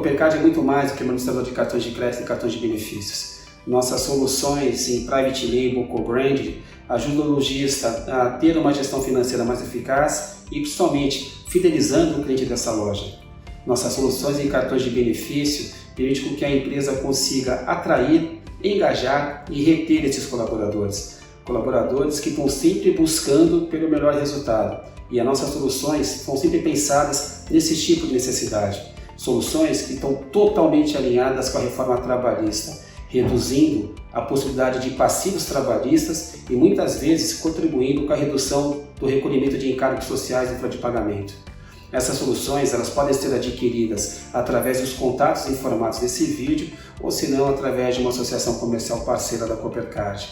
Coopercard é muito mais do que administrador de cartões de crédito e cartões de benefícios. Nossas soluções em Private Label, Co-Brand, ajudam o lojista a ter uma gestão financeira mais eficaz e, principalmente, fidelizando o cliente dessa loja. Nossas soluções em cartões de benefício permitem com que a empresa consiga atrair, engajar e reter esses colaboradores. Colaboradores que estão sempre buscando pelo melhor resultado. E as nossas soluções são sempre pensadas nesse tipo de necessidade. Soluções que estão totalmente alinhadas com a reforma trabalhista, reduzindo a possibilidade de passivos trabalhistas e muitas vezes contribuindo com a redução do recolhimento de encargos sociais e folha de pagamento. Essas soluções elas podem ser adquiridas através dos contatos informados nesse vídeo ou se não através de uma associação comercial parceira da Coopercard.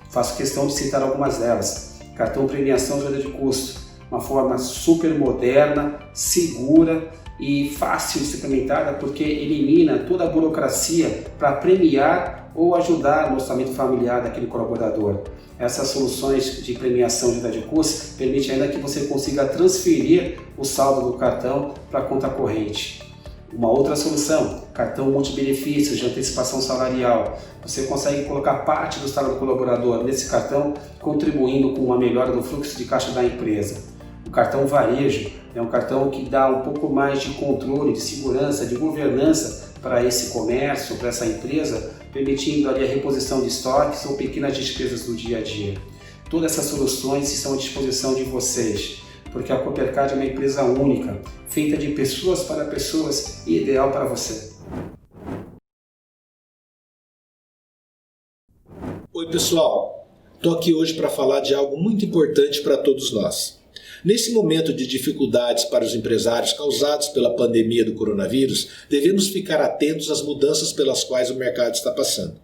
Faço questão de citar algumas delas. Cartão premiação de ajuda de custo, uma forma super moderna, segura e fácil de ser implementada porque elimina toda a burocracia para premiar ou ajudar no orçamento familiar daquele colaborador. Essas soluções de premiação de ajuda de custo permitem ainda que você consiga transferir o saldo do cartão para a conta corrente. Uma outra solução, cartão multibenefícios de antecipação salarial. Você consegue colocar parte do salário do colaborador nesse cartão, contribuindo com uma melhora do fluxo de caixa da empresa. O cartão varejo é um cartão que dá um pouco mais de controle, de segurança, de governança para esse comércio, para essa empresa, permitindo ali a reposição de estoques ou pequenas despesas do dia a dia. Todas essas soluções estão à disposição de vocês, porque a Coopercard é uma empresa única, feita de pessoas para pessoas e ideal para você. Oi pessoal, estou aqui hoje para falar de algo muito importante para todos nós. Nesse momento de dificuldades para os empresários causados pela pandemia do coronavírus, devemos ficar atentos às mudanças pelas quais o mercado está passando.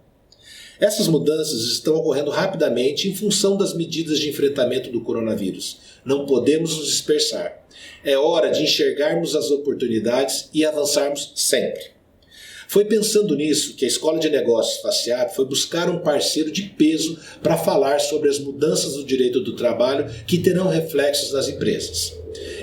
Essas mudanças estão ocorrendo rapidamente em função das medidas de enfrentamento do coronavírus. Não podemos nos dispersar. É hora de enxergarmos as oportunidades e avançarmos sempre. Foi pensando nisso que a Escola de Negócios FACIAP foi buscar um parceiro de peso para falar sobre as mudanças do direito do trabalho que terão reflexos nas empresas.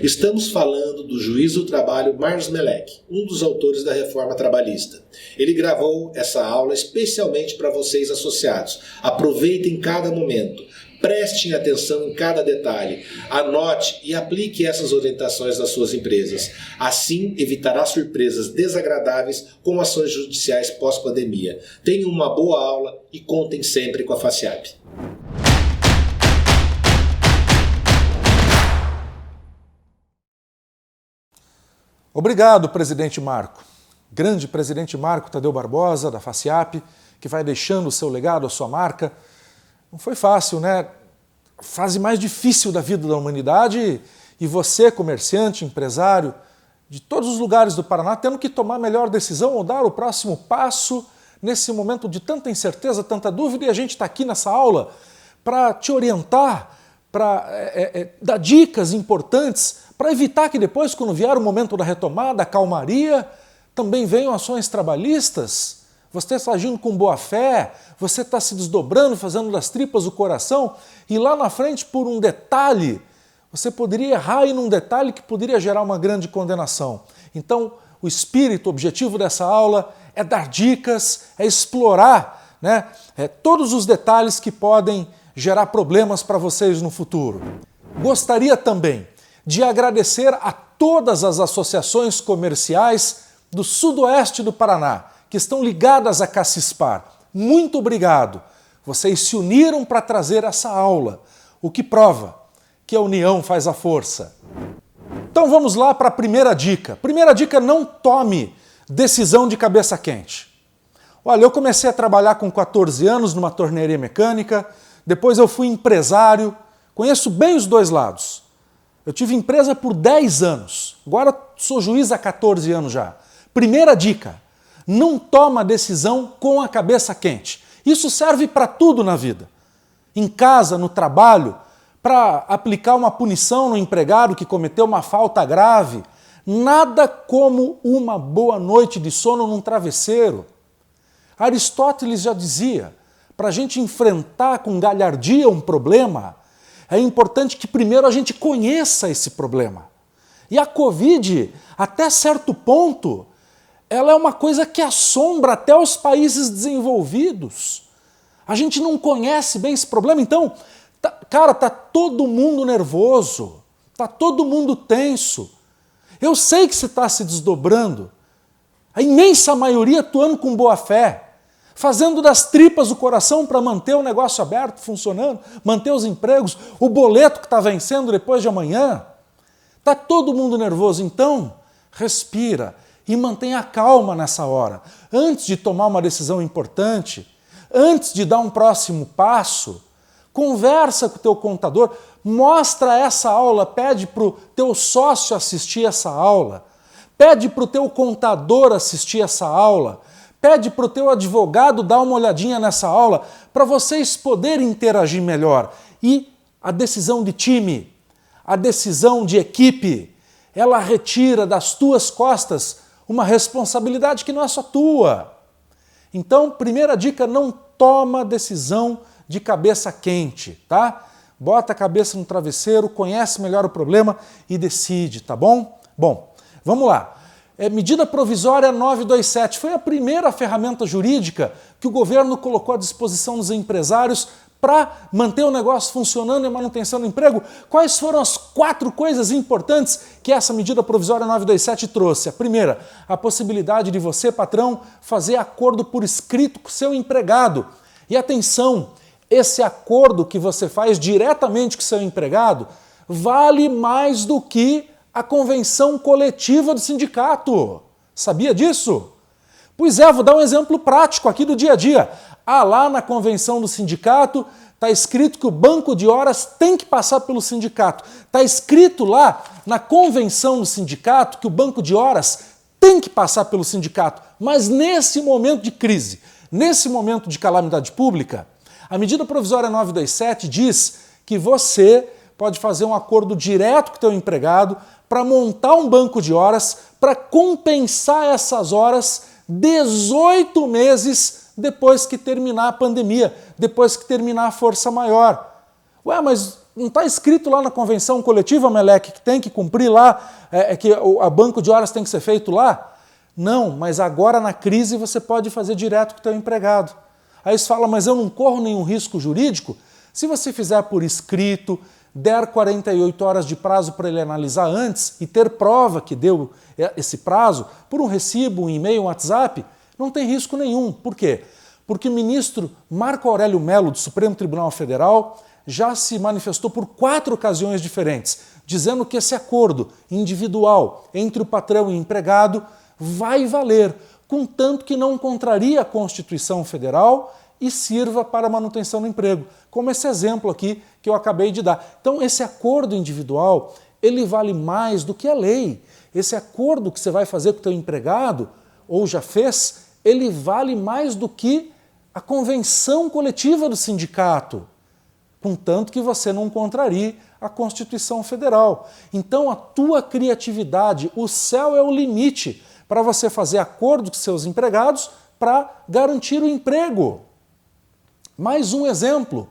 Estamos falando do juiz do trabalho Marlos Melec, um dos autores da reforma trabalhista. Ele gravou essa aula especialmente para vocês associados. Aproveitem cada momento. Prestem atenção em cada detalhe, anote e aplique essas orientações nas suas empresas. Assim, evitará surpresas desagradáveis com ações judiciais pós-pandemia. Tenham uma boa aula e contem sempre com a FACIAP. Obrigado, presidente Marco. Grande presidente Marco Tadeu Barbosa, da FACIAP, que vai deixando o seu legado, a sua marca. Não foi fácil, né? Fase mais difícil da vida da humanidade e você, comerciante, empresário, de todos os lugares do Paraná, tendo que tomar a melhor decisão ou dar o próximo passo nesse momento de tanta incerteza, tanta dúvida, e a gente está aqui nessa aula para te orientar, para dar dicas importantes, para evitar que depois, quando vier o momento da retomada, a calmaria, também venham ações trabalhistas. Você está agindo com boa fé, você está se desdobrando, fazendo das tripas o coração, e lá na frente, por um detalhe, você poderia errar em um detalhe que poderia gerar uma grande condenação. Então, o espírito, o objetivo dessa aula é dar dicas, é explorar, né, todos os detalhes que podem gerar problemas para vocês no futuro. Gostaria também de agradecer a todas as associações comerciais do sudoeste do Paraná, que estão ligadas a Cassispar. Muito obrigado. Vocês se uniram para trazer essa aula, o que prova que a união faz a força. Então vamos lá para a primeira dica. Primeira dica, não tome decisão de cabeça quente. Olha, eu comecei a trabalhar com 14 anos numa tornearia mecânica, depois eu fui empresário, conheço bem os dois lados. Eu tive empresa por 10 anos, agora sou juiz há 14 anos já. Primeira dica, não toma decisão com a cabeça quente. Isso serve para tudo na vida. Em casa, no trabalho, para aplicar uma punição no empregado que cometeu uma falta grave. Nada como uma boa noite de sono num travesseiro. Aristóteles já dizia, para a gente enfrentar com galhardia um problema, é importante que primeiro a gente conheça esse problema. E a Covid, até certo ponto, ela é uma coisa que assombra até os países desenvolvidos. A gente não conhece bem esse problema, então, cara, tá todo mundo nervoso, tá todo mundo tenso. Eu sei que você está se desdobrando, a imensa maioria atuando com boa fé, fazendo das tripas o coração para manter o negócio aberto, funcionando, manter os empregos, o boleto que está vencendo depois de amanhã. Está todo mundo nervoso, então respira e mantenha a calma nessa hora. Antes de tomar uma decisão importante, antes de dar um próximo passo, conversa com o teu contador, mostra essa aula, pede para o teu sócio assistir essa aula, pede para o teu contador assistir essa aula, pede para o teu advogado dar uma olhadinha nessa aula, para vocês poderem interagir melhor. E a decisão de time, a decisão de equipe, ela retira das tuas costas uma responsabilidade que não é só tua. Então, primeira dica, não toma decisão de cabeça quente, tá? Bota a cabeça no travesseiro, conhece melhor o problema e decide, tá bom? Bom, vamos lá. Medida provisória 927 foi a primeira ferramenta jurídica que o governo colocou à disposição dos empresários para manter o negócio funcionando e a manutenção do emprego. Quais foram as 4 coisas importantes que essa medida provisória 927 trouxe? A primeira, a possibilidade de você, patrão, fazer acordo por escrito com o seu empregado. E atenção, esse acordo que você faz diretamente com o seu empregado vale mais do que a convenção coletiva do sindicato. Sabia disso? Pois é, vou dar um exemplo prático aqui do dia a dia. Lá na convenção do sindicato está escrito que o banco de horas tem que passar pelo sindicato. Está escrito lá na convenção do sindicato que o banco de horas tem que passar pelo sindicato. Mas nesse momento de crise, nesse momento de calamidade pública, a medida provisória 927 diz que você pode fazer um acordo direto com o teu empregado para montar um banco de horas para compensar essas horas 18 meses depois que terminar a pandemia, depois que terminar a força maior. Ué, mas não está escrito lá na convenção coletiva, Meleque, que tem que cumprir lá, que o banco de horas tem que ser feito lá? Não, mas agora na crise você pode fazer direto com o teu empregado. Aí você fala, mas eu não corro nenhum risco jurídico? Se você fizer por escrito, der 48 horas de prazo para ele analisar antes e ter prova que deu esse prazo, por um recibo, um e-mail, um WhatsApp, não tem risco nenhum. Por quê? Porque o ministro Marco Aurélio Mello, do Supremo Tribunal Federal, já se manifestou por 4 ocasiões diferentes, dizendo que esse acordo individual entre o patrão e o empregado vai valer, contanto que não contraria a Constituição Federal e sirva para a manutenção do emprego, como esse exemplo aqui que eu acabei de dar. Então, esse acordo individual, ele vale mais do que a lei. Esse acordo que você vai fazer com o teu empregado, ou já fez, ele vale mais do que a convenção coletiva do sindicato, contanto que você não contrarie a Constituição Federal. Então, a tua criatividade, o céu é o limite para você fazer acordo com seus empregados para garantir o emprego. Mais um exemplo.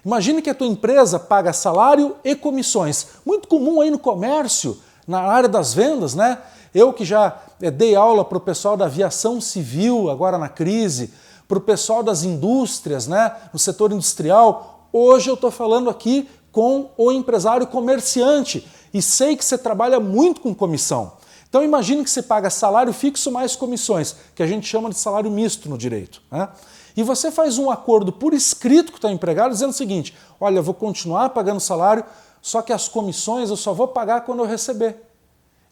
Imagine que a tua empresa paga salário e comissões. Muito comum aí no comércio, na área das vendas, né? Eu que já dei aula para o pessoal da aviação civil, agora na crise, para o pessoal das indústrias, né? No setor industrial. Hoje eu estou falando aqui com o empresário comerciante e sei que você trabalha muito com comissão. Então imagine que você paga salário fixo mais comissões, que a gente chama de salário misto no direito, né? E você faz um acordo por escrito com o teu empregado dizendo o seguinte, olha, eu vou continuar pagando salário, só que as comissões eu só vou pagar quando eu receber.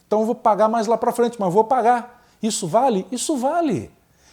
Então eu vou pagar mais lá para frente, mas vou pagar. Isso vale? Isso vale.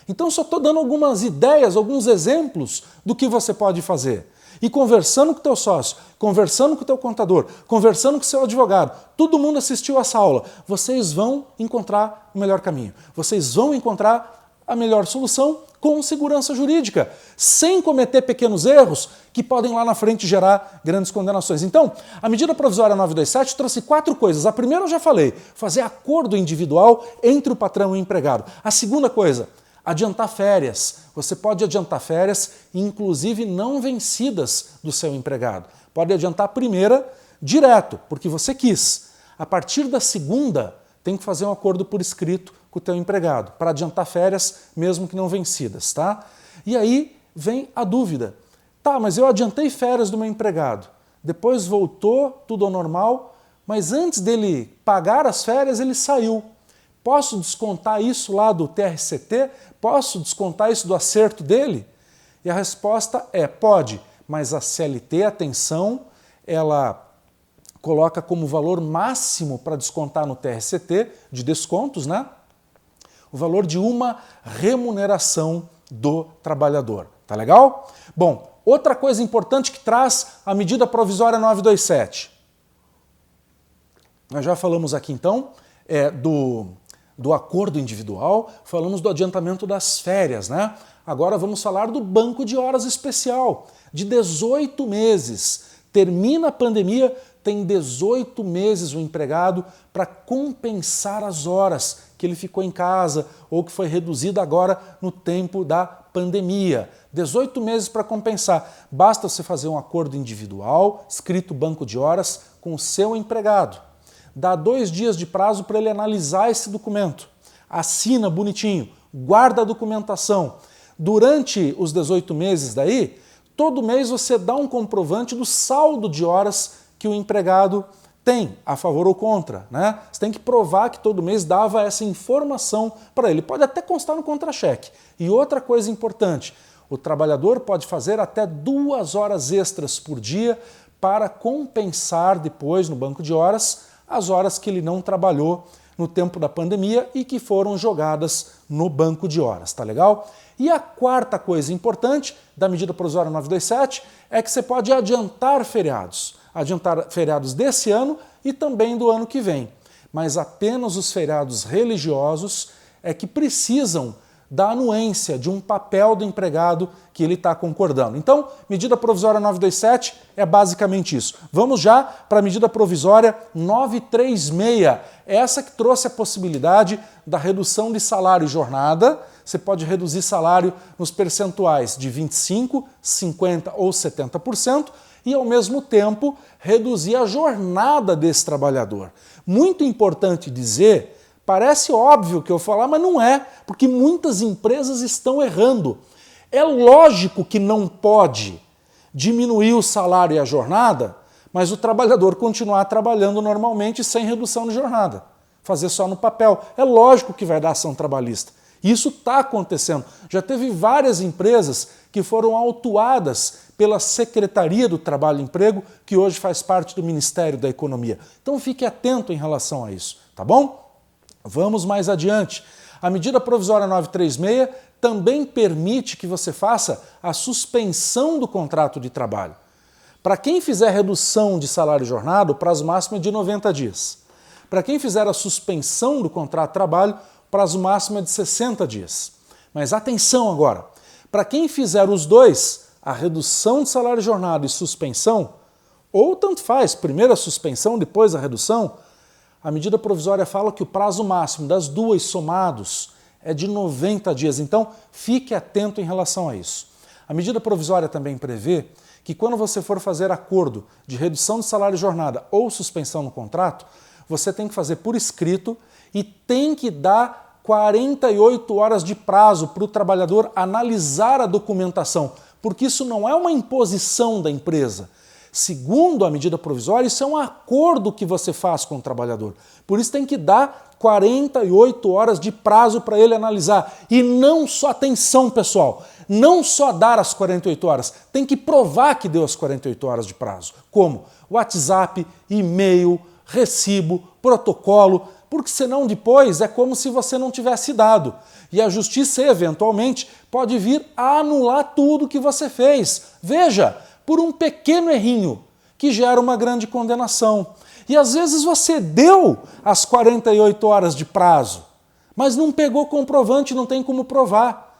Então eu só estou dando algumas ideias, alguns exemplos do que você pode fazer. E conversando com o teu sócio, conversando com o teu contador, conversando com o seu advogado, todo mundo assistiu essa aula, vocês vão encontrar o melhor caminho. Vocês vão encontrar a melhor solução com segurança jurídica, sem cometer pequenos erros que podem lá na frente gerar grandes condenações. Então, a medida provisória 927 trouxe 4 coisas. A primeira eu já falei, fazer acordo individual entre o patrão e o empregado. A segunda coisa, adiantar férias. Você pode adiantar férias, inclusive não vencidas do seu empregado. Pode adiantar a primeira direto, porque você quis. A partir da segunda, tem que fazer um acordo por escrito com o teu empregado, para adiantar férias, mesmo que não vencidas, tá? E aí vem a dúvida. Tá, mas eu adiantei férias do meu empregado, depois voltou tudo ao normal, mas antes dele pagar as férias, ele saiu. Posso descontar isso lá do TRCT? Posso descontar isso do acerto dele? E a resposta é, pode, mas a CLT, atenção, ela coloca como valor máximo para descontar no TRCT, de descontos, né? O valor de uma remuneração do trabalhador. Tá legal? Bom, outra coisa importante que traz a medida provisória 927. Nós já falamos aqui então do acordo individual, falamos do adiantamento das férias, né? Agora vamos falar do banco de horas especial, de 18 meses. Termina a pandemia, tem 18 meses o empregado para compensar as horas que ele ficou em casa ou que foi reduzida agora no tempo da pandemia. 18 meses para compensar. Basta você fazer um acordo individual, escrito banco de horas, com o seu empregado. Dá 2 dias de prazo para ele analisar esse documento. Assina bonitinho, guarda a documentação. Durante os 18 meses daí, todo mês você dá um comprovante do saldo de horas que o empregado tem, a favor ou contra, né? Você tem que provar que todo mês dava essa informação para ele. Pode até constar no contra-cheque. E outra coisa importante, o trabalhador pode fazer até 2 horas extras por dia para compensar depois no banco de horas as horas que ele não trabalhou no tempo da pandemia e que foram jogadas no banco de horas, tá legal? E a quarta coisa importante da medida provisória 927 é que você pode adiantar feriados desse ano e também do ano que vem. Mas apenas os feriados religiosos é que precisam da anuência de um papel do empregado que ele está concordando. Então, medida provisória 927 é basicamente isso. Vamos já para a medida provisória 936, essa que trouxe a possibilidade da redução de salário e jornada. Você pode reduzir salário nos percentuais de 25%, 50% ou 70%, e, ao mesmo tempo, reduzir a jornada desse trabalhador. Muito importante dizer, parece óbvio que eu falar, mas não é, porque muitas empresas estão errando. É lógico que não pode diminuir o salário e a jornada, mas o trabalhador continuar trabalhando normalmente sem redução de jornada. Fazer só no papel. É lógico que vai dar ação trabalhista. Isso está acontecendo. Já teve várias empresas que foram autuadas pela Secretaria do Trabalho e Emprego, que hoje faz parte do Ministério da Economia. Então fique atento em relação a isso, tá bom? Vamos mais adiante. A medida provisória 936 também permite que você faça a suspensão do contrato de trabalho. Para quem fizer redução de salário e jornada, o prazo máximo é de 90 dias. Para quem fizer a suspensão do contrato de trabalho, o prazo máximo é de 60 dias. Mas atenção agora, para quem fizer os dois, a redução de salário e jornada e suspensão, ou tanto faz, primeiro a suspensão, depois a redução, a medida provisória fala que o prazo máximo das duas somados é de 90 dias. Então, fique atento em relação a isso. A medida provisória também prevê que quando você for fazer acordo de redução de salário e jornada ou suspensão no contrato, você tem que fazer por escrito e tem que dar 48 horas de prazo para o trabalhador analisar a documentação, porque isso não é uma imposição da empresa. Segundo a medida provisória, isso é um acordo que você faz com o trabalhador. Por isso tem que dar 48 horas de prazo para ele analisar. E não só, atenção pessoal, não só dar as 48 horas, tem que provar que deu as 48 horas de prazo. Como? WhatsApp, e-mail, recibo, protocolo, porque senão depois é como se você não tivesse dado. E a justiça, eventualmente, pode vir a anular tudo que você fez. Veja, por um pequeno errinho que gera uma grande condenação. E às vezes você deu as 48 horas de prazo, mas não pegou comprovante, não tem como provar.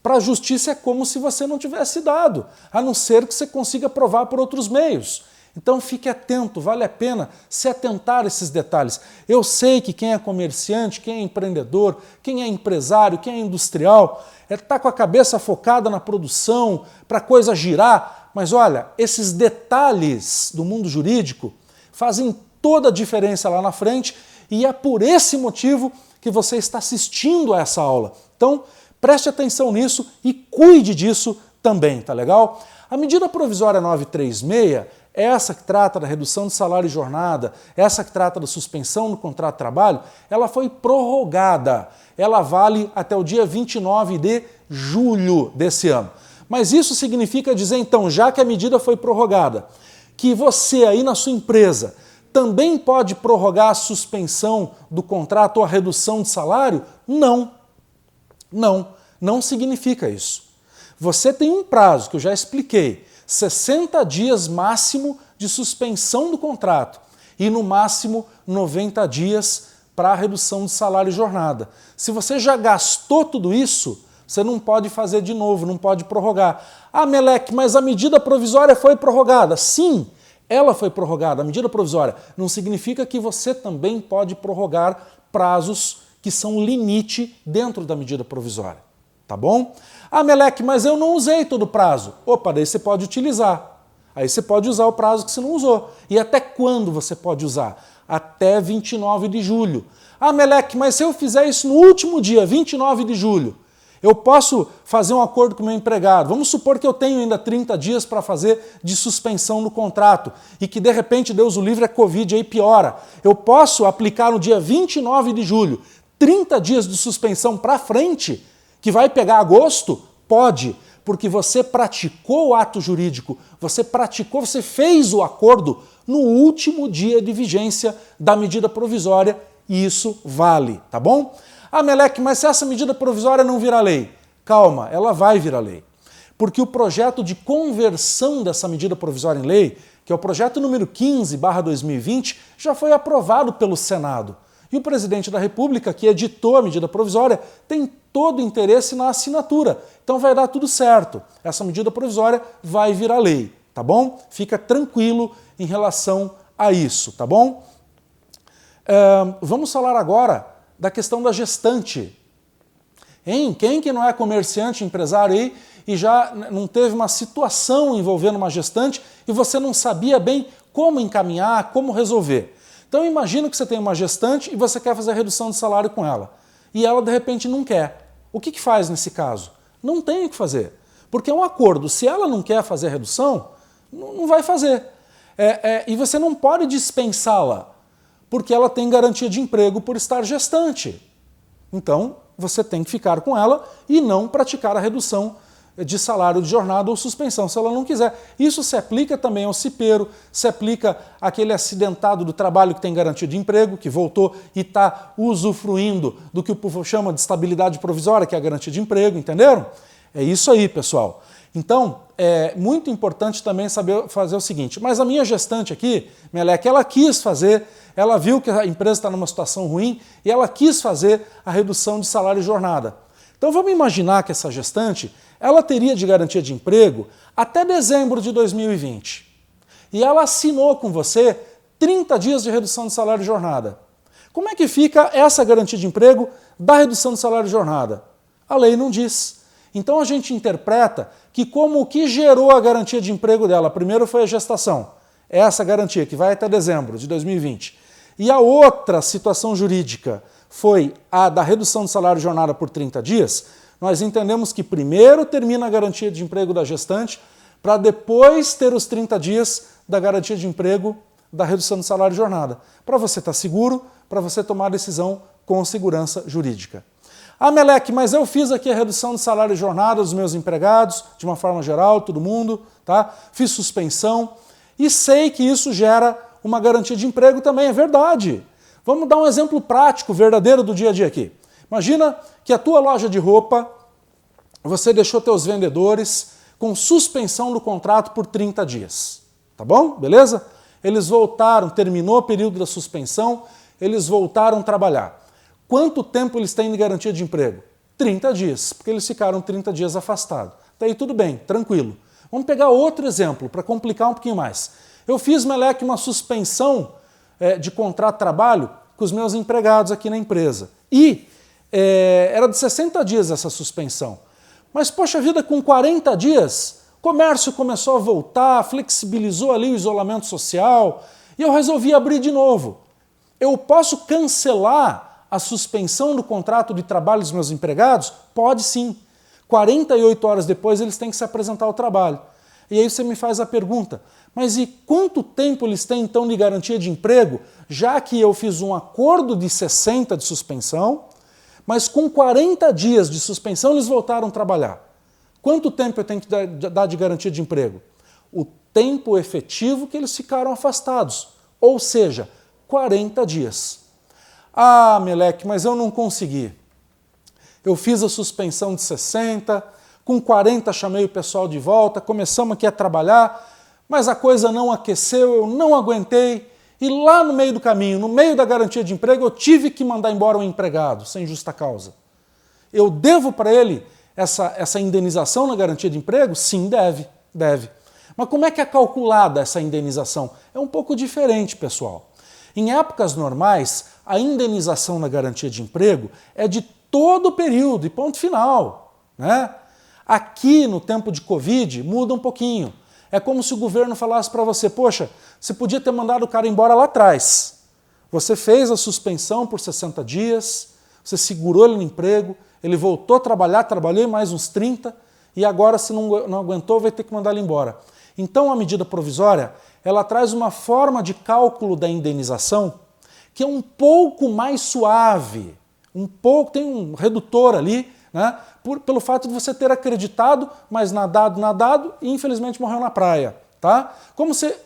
Para a justiça é como se você não tivesse dado, a não ser que você consiga provar por outros meios. Então fique atento, vale a pena se atentar a esses detalhes. Eu sei que quem é comerciante, quem é empreendedor, quem é empresário, quem é industrial, está com a cabeça focada na produção, para a coisa girar, mas olha, esses detalhes do mundo jurídico fazem toda a diferença lá na frente e é por esse motivo que que você está assistindo a essa aula. Então, preste atenção nisso e cuide disso também, tá legal? A medida provisória 936, essa que trata da redução de salário e jornada, essa que trata da suspensão no contrato de trabalho, ela foi prorrogada. Ela vale até o dia 29 de julho desse ano. Mas isso significa dizer, então, já que a medida foi prorrogada, que você aí na sua empresa também pode prorrogar a suspensão do contrato ou a redução de salário? Não. Não significa isso. Você tem um prazo, que eu já expliquei, 60 dias máximo de suspensão do contrato e no máximo 90 dias para a redução de salário e jornada. Se você já gastou tudo isso, você não pode fazer de novo, não pode prorrogar. Ah, Meleque, mas a medida provisória foi prorrogada. Sim, ela foi prorrogada, a medida provisória. Não significa que você também pode prorrogar prazos que são limite dentro da medida provisória. Tá bom? Ah, Meleque, mas eu não usei todo o prazo. Opa, daí você pode utilizar. Aí você pode usar o prazo que você não usou. E até quando você pode usar? Até 29 de julho. Ah, Meleque, mas se eu fizer isso no último dia, 29 de julho, eu posso fazer um acordo com o meu empregado. Vamos supor que eu tenho ainda 30 dias para fazer de suspensão no contrato e que de repente, Deus o livre, a Covid aí piora. Eu posso aplicar no dia 29 de julho 30 dias de suspensão para frente, que vai pegar agosto? Pode, porque você praticou o ato jurídico, você fez o acordo no último dia de vigência da medida provisória e isso vale, tá bom? Ah, Meleque, mas se essa medida provisória não virar lei? Calma, ela vai virar lei. Porque o projeto de conversão dessa medida provisória em lei, que é o projeto número 15/2020, já foi aprovado pelo Senado. E o presidente da República, que editou a medida provisória, tem todo o interesse na assinatura. Então vai dar tudo certo. Essa medida provisória vai virar lei, tá bom? Fica tranquilo em relação a isso, tá bom? Vamos falar agora da questão da gestante. Hein? Quem que não é comerciante, empresário aí e já não teve uma situação envolvendo uma gestante e você não sabia bem como encaminhar, como resolver? Então imagina que você tem uma gestante e você quer fazer a redução de salário com ela. E ela de repente não quer. O que faz nesse caso? Não tem o que fazer. Porque é um acordo. Se ela não quer fazer a redução, não vai fazer. E você não pode dispensá-la, porque ela tem garantia de emprego por estar gestante. Então, você tem que ficar com ela e não praticar a redução de salário de jornada ou suspensão, se ela não quiser. Isso se aplica também ao cipeiro, se aplica àquele acidentado do trabalho que tem garantia de emprego, que voltou e está usufruindo do que o povo chama de estabilidade provisória, que é a garantia de emprego, entenderam? É isso aí, pessoal. Então, é muito importante também saber fazer o seguinte, mas a minha gestante aqui, Meleque, ela quis fazer, ela viu que a empresa está numa situação ruim e ela quis fazer a redução de salário e jornada. Então vamos imaginar que essa gestante, ela teria de garantia de emprego até dezembro de 2020. E ela assinou com você 30 dias de redução de salário e jornada. Como é que fica essa garantia de emprego da redução de salário e jornada? A lei não diz. Então a gente interpreta que como o que gerou a garantia de emprego dela, primeiro foi a gestação, essa garantia que vai até dezembro de 2020, e a outra situação jurídica foi a da redução de salário e jornada por 30 dias, nós entendemos que primeiro termina a garantia de emprego da gestante para depois ter os 30 dias da garantia de emprego da redução de salário e jornada, para você estar seguro, para você tomar a decisão com segurança jurídica. Ah, Meleque, mas eu fiz aqui a redução de salário e jornada dos meus empregados, de uma forma geral, todo mundo, tá? Fiz suspensão e sei que isso gera uma garantia de emprego também, é verdade. Vamos dar um exemplo prático, verdadeiro do dia a dia aqui. Imagina que a tua loja de roupa, você deixou teus vendedores com suspensão do contrato por 30 dias, tá bom? Beleza? Eles voltaram, terminou o período da suspensão, eles voltaram a trabalhar. Quanto tempo eles têm de garantia de emprego? 30 dias, porque eles ficaram 30 dias afastados. Daí tudo bem, tranquilo. Vamos pegar outro exemplo, para complicar um pouquinho mais. Eu fiz, Meleque, uma suspensão de contrato de trabalho com os meus empregados aqui na empresa. E era de 60 dias essa suspensão. Mas, poxa vida, com 40 dias, o comércio começou a voltar, flexibilizou ali o isolamento social, e eu resolvi abrir de novo. Eu posso cancelar a suspensão do contrato de trabalho dos meus empregados? Pode sim. 48 horas depois eles têm que se apresentar ao trabalho. E aí você me faz a pergunta, mas e quanto tempo eles têm então de garantia de emprego, já que eu fiz um acordo de 60 de suspensão, mas com 40 dias de suspensão eles voltaram a trabalhar? Quanto tempo eu tenho que dar de garantia de emprego? O tempo efetivo que eles ficaram afastados, ou seja, 40 dias. Ah, Meleque, mas eu não consegui. Eu fiz a suspensão de 60, com 40 chamei o pessoal de volta, começamos aqui a trabalhar, mas a coisa não aqueceu, eu não aguentei, e lá no meio do caminho, no meio da garantia de emprego, eu tive que mandar embora um empregado, sem justa causa. Eu devo para ele essa indenização na garantia de emprego? Sim, deve. Mas como é que é calculada essa indenização? É um pouco diferente, pessoal. Em épocas normais, a indenização na garantia de emprego é de todo o período e ponto final, né? Aqui, no tempo de Covid, muda um pouquinho. É como se o governo falasse para você, poxa, você podia ter mandado o cara embora lá atrás. Você fez a suspensão por 60 dias, você segurou ele no emprego, ele voltou a trabalhar, trabalhou mais uns 30, e agora, se não aguentou, vai ter que mandar ele embora. Então, a medida provisória, ela traz uma forma de cálculo da indenização que é um pouco mais suave, tem um redutor ali, né, pelo fato de você ter acreditado, mas nadado e infelizmente morreu na praia. Tá? Como você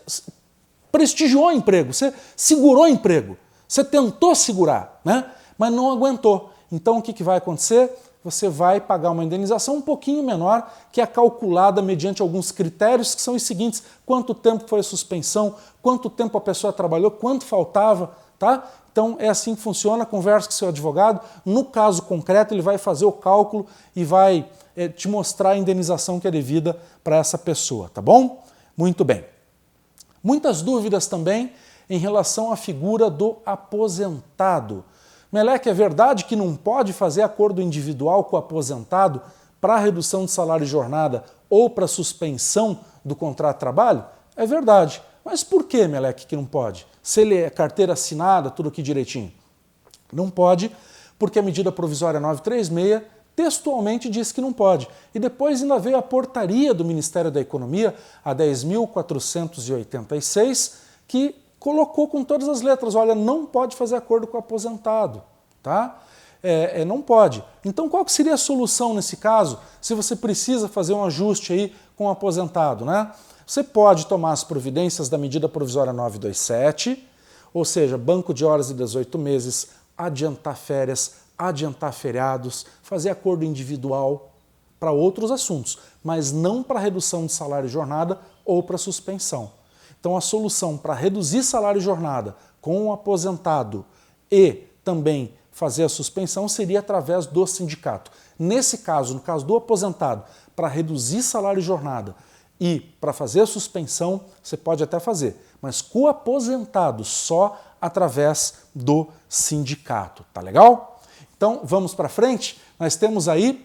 prestigiou o emprego, você segurou o emprego, você tentou segurar, né, mas não aguentou. Então o que vai acontecer? Você vai pagar uma indenização um pouquinho menor, que é calculada mediante alguns critérios que são os seguintes: quanto tempo foi a suspensão, quanto tempo a pessoa trabalhou, quanto faltava, tá? Então é assim que funciona, converse com seu advogado, no caso concreto ele vai fazer o cálculo e vai te mostrar a indenização que é devida para essa pessoa, tá bom? Muito bem. Muitas dúvidas também em relação à figura do aposentado. Meleque, é verdade que não pode fazer acordo individual com o aposentado para redução de salário e jornada ou para suspensão do contrato de trabalho? É verdade. Mas por que, Meleque, que não pode? Se ele é carteira assinada, tudo aqui direitinho. Não pode, porque a medida provisória 936 textualmente diz que não pode. E depois ainda veio a portaria do Ministério da Economia, a 10.486, que colocou com todas as letras, olha, não pode fazer acordo com o aposentado, tá? Não pode. Então qual que seria a solução nesse caso, se você precisa fazer um ajuste aí com o aposentado, né? Você pode tomar as providências da medida provisória 927, ou seja, banco de horas de 18 meses, adiantar férias, adiantar feriados, fazer acordo individual para outros assuntos, mas não para redução de salário e jornada ou para suspensão. Então a solução para reduzir salário e jornada com o aposentado e também fazer a suspensão seria através do sindicato. Nesse caso, no caso do aposentado, para reduzir salário e jornada e para fazer a suspensão, você pode até fazer, mas com o aposentado só através do sindicato, tá legal? Então vamos para frente, nós temos aí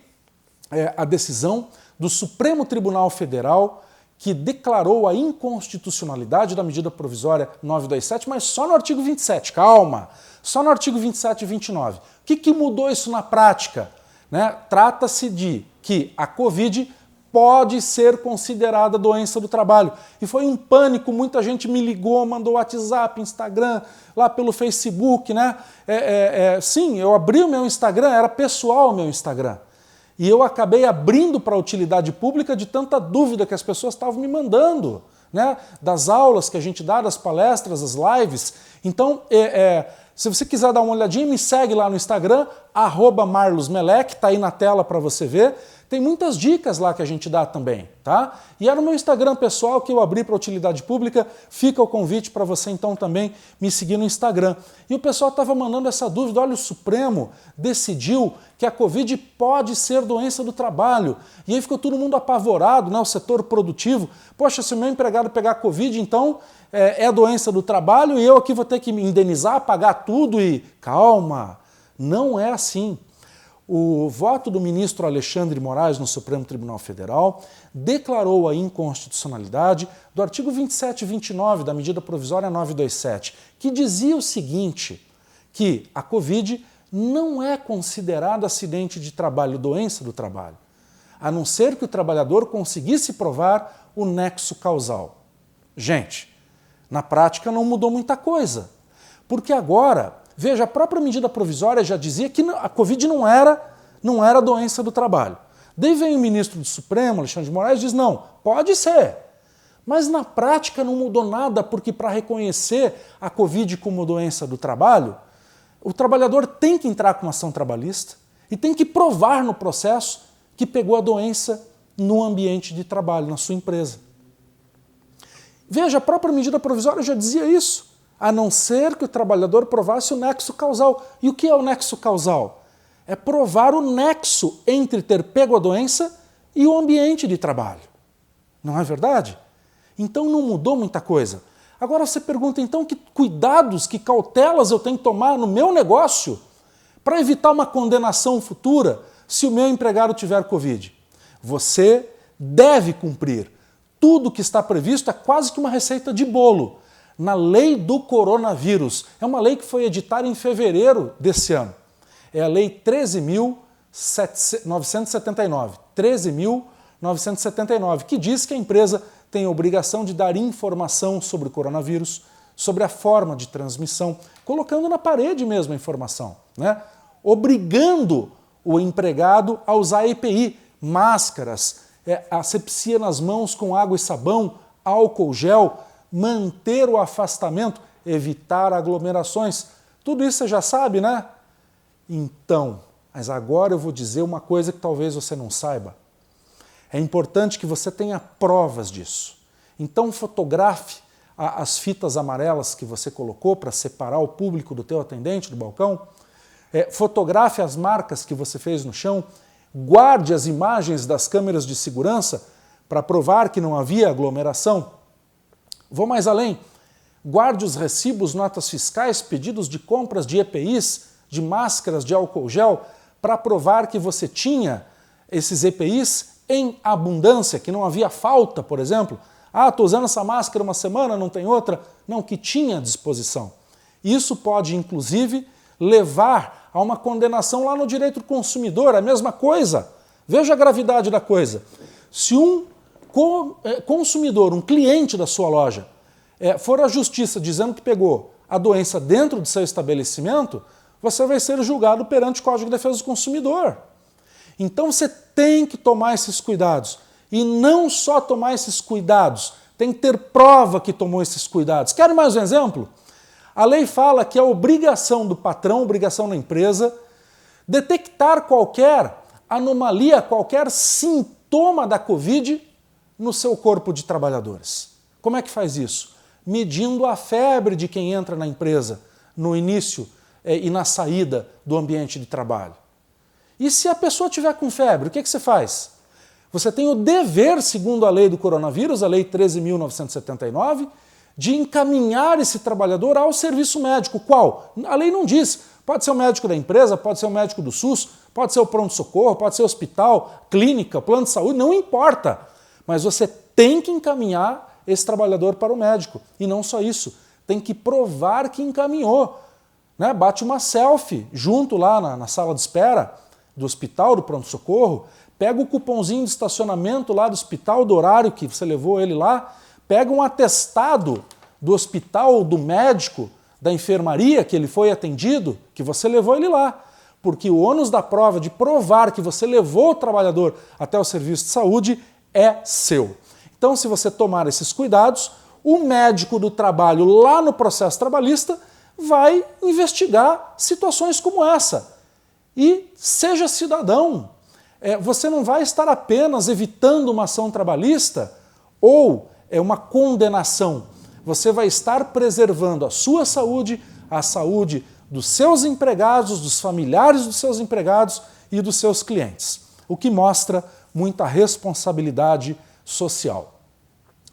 a decisão do Supremo Tribunal Federal que declarou a inconstitucionalidade da medida provisória 927, mas só no artigo 27, calma, só no artigo 27 e 29. O que mudou isso na prática? Né? Trata-se de que a Covid pode ser considerada doença do trabalho. E foi um pânico, muita gente me ligou, mandou WhatsApp, Instagram, lá pelo Facebook, né? Sim, eu abri o meu Instagram, era pessoal o meu Instagram. E eu acabei abrindo para a utilidade pública de tanta dúvida que as pessoas estavam me mandando, né? Das aulas que a gente dá, das palestras, das lives. Então, se você quiser dar uma olhadinha, me segue lá no Instagram, @marlosmelec, está aí na tela para você ver. Tem muitas dicas lá que a gente dá também, tá? E era o meu Instagram pessoal que eu abri para utilidade pública, fica o convite para você então também me seguir no Instagram. E o pessoal estava mandando essa dúvida, olha, o Supremo decidiu que a Covid pode ser doença do trabalho. E aí ficou todo mundo apavorado, né? O setor produtivo. Poxa, se o meu empregado pegar Covid, então é doença do trabalho e eu aqui vou ter que me indenizar, pagar tudo e... Calma, não é assim. O voto do ministro Alexandre Moraes no Supremo Tribunal Federal declarou a inconstitucionalidade do artigo 27 e 29 da medida provisória 927, que dizia o seguinte, que a Covid não é considerado acidente de trabalho, doença do trabalho, a não ser que o trabalhador conseguisse provar o nexo causal. Gente, na prática não mudou muita coisa, porque agora, veja, a própria medida provisória já dizia que a Covid não era doença do trabalho. Daí vem o ministro do Supremo, Alexandre de Moraes, e diz, não, pode ser. Mas na prática não mudou nada, porque para reconhecer a Covid como doença do trabalho, o trabalhador tem que entrar com uma ação trabalhista e tem que provar no processo que pegou a doença no ambiente de trabalho, na sua empresa. Veja, a própria medida provisória já dizia isso, a não ser que o trabalhador provasse o nexo causal. E o que é o nexo causal? É provar o nexo entre ter pego a doença e o ambiente de trabalho. Não é verdade? Então não mudou muita coisa. Agora você pergunta então que cuidados, que cautelas eu tenho que tomar no meu negócio para evitar uma condenação futura se o meu empregado tiver Covid. Você deve cumprir. Tudo que está previsto é quase que uma receita de bolo na lei do coronavírus. É uma lei que foi editada em fevereiro desse ano. É a lei 13.979. 13.979, que diz que a empresa tem a obrigação de dar informação sobre o coronavírus, sobre a forma de transmissão, colocando na parede mesmo a informação, né? Obrigando o empregado a usar EPI, máscaras, asepsia nas mãos com água e sabão, álcool gel, manter o afastamento, evitar aglomerações. Tudo isso você já sabe, né? Então, mas agora eu vou dizer uma coisa que talvez você não saiba. É importante que você tenha provas disso. Então fotografe as fitas amarelas que você colocou para separar o público do teu atendente do balcão. Fotografe as marcas que você fez no chão. Guarde as imagens das câmeras de segurança para provar que não havia aglomeração. Vou mais além. Guarde os recibos, notas fiscais, pedidos de compras de EPIs, de máscaras, de álcool gel, para provar que você tinha esses EPIs em abundância, que não havia falta, por exemplo. Ah, estou usando essa máscara uma semana, não tem outra. Não, que tinha à disposição. Isso pode, inclusive, levar a uma condenação lá no direito do consumidor, a mesma coisa. Veja a gravidade da coisa. Se um consumidor, um cliente da sua loja, for à justiça dizendo que pegou a doença dentro do seu estabelecimento, você vai ser julgado perante o Código de Defesa do Consumidor. Então você tem que tomar esses cuidados. E não só tomar esses cuidados, tem que ter prova que tomou esses cuidados. Quer mais um exemplo? A lei fala que é obrigação do patrão, obrigação da empresa, detectar qualquer anomalia, qualquer sintoma da Covid no seu corpo de trabalhadores. Como é que faz isso? Medindo a febre de quem entra na empresa no início e na saída do ambiente de trabalho. E se a pessoa tiver com febre, o que você faz? Você tem o dever, segundo a lei do coronavírus, a lei 13.979, de encaminhar esse trabalhador ao serviço médico. Qual? A lei não diz. Pode ser o médico da empresa, pode ser o médico do SUS, pode ser o pronto-socorro, pode ser o hospital, clínica, plano de saúde, não importa. Mas você tem que encaminhar esse trabalhador para o médico. E não só isso, tem que provar que encaminhou. Né? Bate uma selfie junto lá na sala de espera do hospital, do pronto-socorro, pega o cupomzinho de estacionamento lá do hospital, do horário que você levou ele lá, pega um atestado do hospital, do médico, da enfermaria que ele foi atendido, que você levou ele lá. Porque o ônus da prova de provar que você levou o trabalhador até o serviço de saúde é seu. Então, se você tomar esses cuidados, o médico do trabalho lá no processo trabalhista vai investigar situações como essa. E seja cidadão. Você não vai estar apenas evitando uma ação trabalhista ou uma condenação. Você vai estar preservando a sua saúde, a saúde dos seus empregados, dos familiares dos seus empregados e dos seus clientes. O que mostra muita responsabilidade social.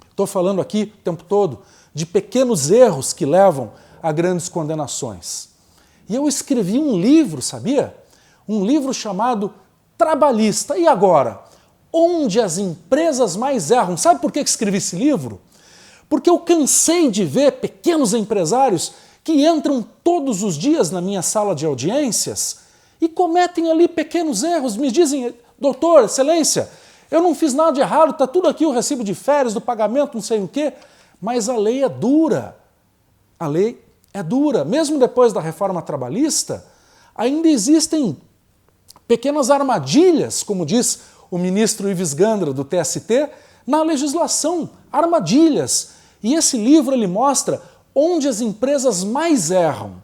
Estou falando aqui o tempo todo de pequenos erros que levam a grandes condenações. E eu escrevi um livro, sabia? Um livro chamado Trabalhista. E agora? Onde as empresas mais erram. Sabe por que escrevi esse livro? Porque eu cansei de ver pequenos empresários que entram todos os dias na minha sala de audiências e cometem ali pequenos erros, me dizem, doutor, excelência, eu não fiz nada de errado, está tudo aqui, o recibo de férias, do pagamento, não sei o quê, mas a lei é dura. A lei é dura. Mesmo depois da reforma trabalhista, ainda existem pequenas armadilhas, como diz o ministro Ives Gandra, do TST, na legislação, armadilhas. E esse livro ele mostra onde as empresas mais erram,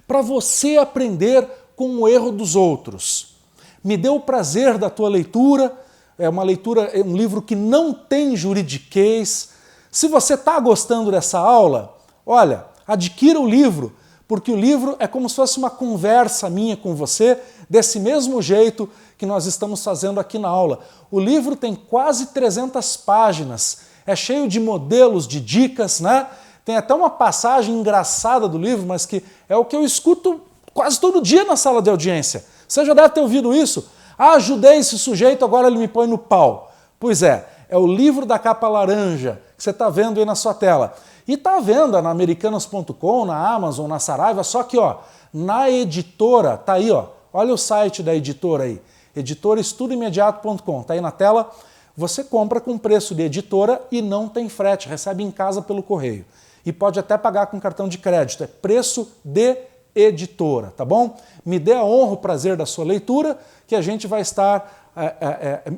para você aprender com o erro dos outros. Me deu o prazer da tua leitura, é um livro que não tem juridiquês. Se você está gostando dessa aula, olha, adquira o livro, porque o livro é como se fosse uma conversa minha com você, desse mesmo jeito que nós estamos fazendo aqui na aula. O livro tem quase 300 páginas, é cheio de modelos, de dicas, né? Tem até uma passagem engraçada do livro, mas que é o que eu escuto quase todo dia na sala de audiência. Você já deve ter ouvido isso. Ah, ajudei esse sujeito, agora ele me põe no pau. Pois é o livro da capa laranja que você está vendo aí na sua tela. E está à venda na Americanas.com, na Amazon, na Saraiva, só que ó, na editora, tá aí, ó, olha o site da editora aí, editoraestudoimediato.com, está aí na tela, você compra com preço de editora e não tem frete, recebe em casa pelo correio. E pode até pagar com cartão de crédito, é preço de editora, tá bom? Me dê a honra, o prazer da sua leitura, que a gente vai estar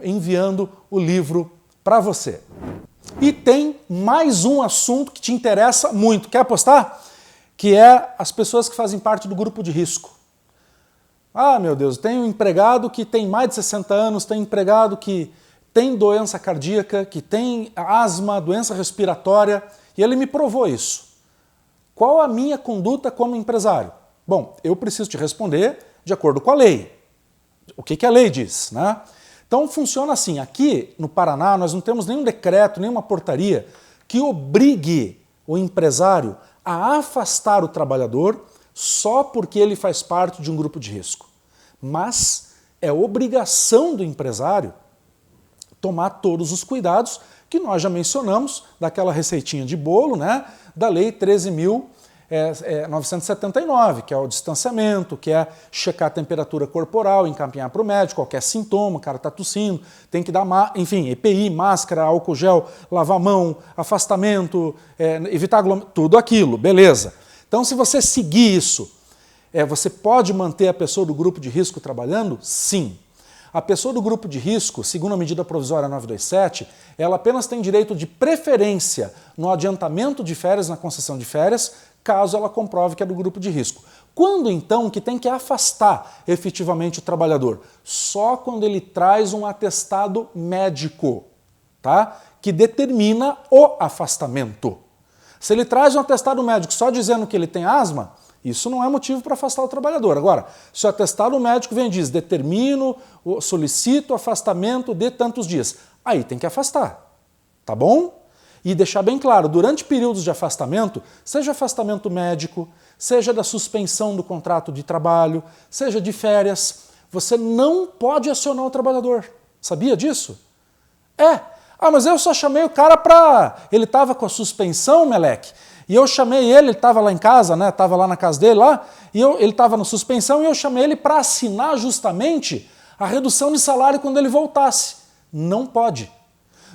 enviando o livro para você. E tem mais um assunto que te interessa muito, quer apostar? Que é as pessoas que fazem parte do grupo de risco. Ah, meu Deus, tem um empregado que tem mais de 60 anos, tem empregado que tem doença cardíaca, que tem asma, doença respiratória, e ele me provou isso. Qual a minha conduta como empresário? Bom, eu preciso te responder de acordo com a lei. O que a lei diz, né? Então funciona assim, aqui no Paraná nós não temos nenhum decreto, nenhuma portaria que obrigue o empresário a afastar o trabalhador só porque ele faz parte de um grupo de risco. Mas é obrigação do empresário tomar todos os cuidados que nós já mencionamos, daquela receitinha de bolo, né, da Lei 13.979, que é o distanciamento, que é checar a temperatura corporal, encaminhar para o médico, qualquer sintoma, o cara está tossindo, tem que dar, enfim, EPI, máscara, álcool gel, lavar a mão, afastamento, evitar tudo aquilo, beleza. Então, se você seguir isso, você pode manter a pessoa do grupo de risco trabalhando? Sim. A pessoa do grupo de risco, segundo a medida provisória 927, ela apenas tem direito de preferência no adiantamento de férias, na concessão de férias, caso ela comprove que é do grupo de risco. Quando, então, que tem que afastar efetivamente o trabalhador? Só quando ele traz um atestado médico, tá? Que determina o afastamento. Se ele traz um atestado médico só dizendo que ele tem asma, isso não é motivo para afastar o trabalhador. Agora, se o atestado médico vem e diz, determino, solicito afastamento de tantos dias, aí tem que afastar, tá bom? E deixar bem claro, durante períodos de afastamento, seja afastamento médico, seja da suspensão do contrato de trabalho, seja de férias, você não pode acionar o trabalhador. Sabia disso? Ah, mas eu só chamei o cara para... Ele estava com a suspensão, Meleque, e eu chamei ele estava lá em casa, né? Estava lá na casa dele, lá, e ele estava na suspensão, e eu chamei ele para assinar justamente a redução de salário quando ele voltasse. Não pode.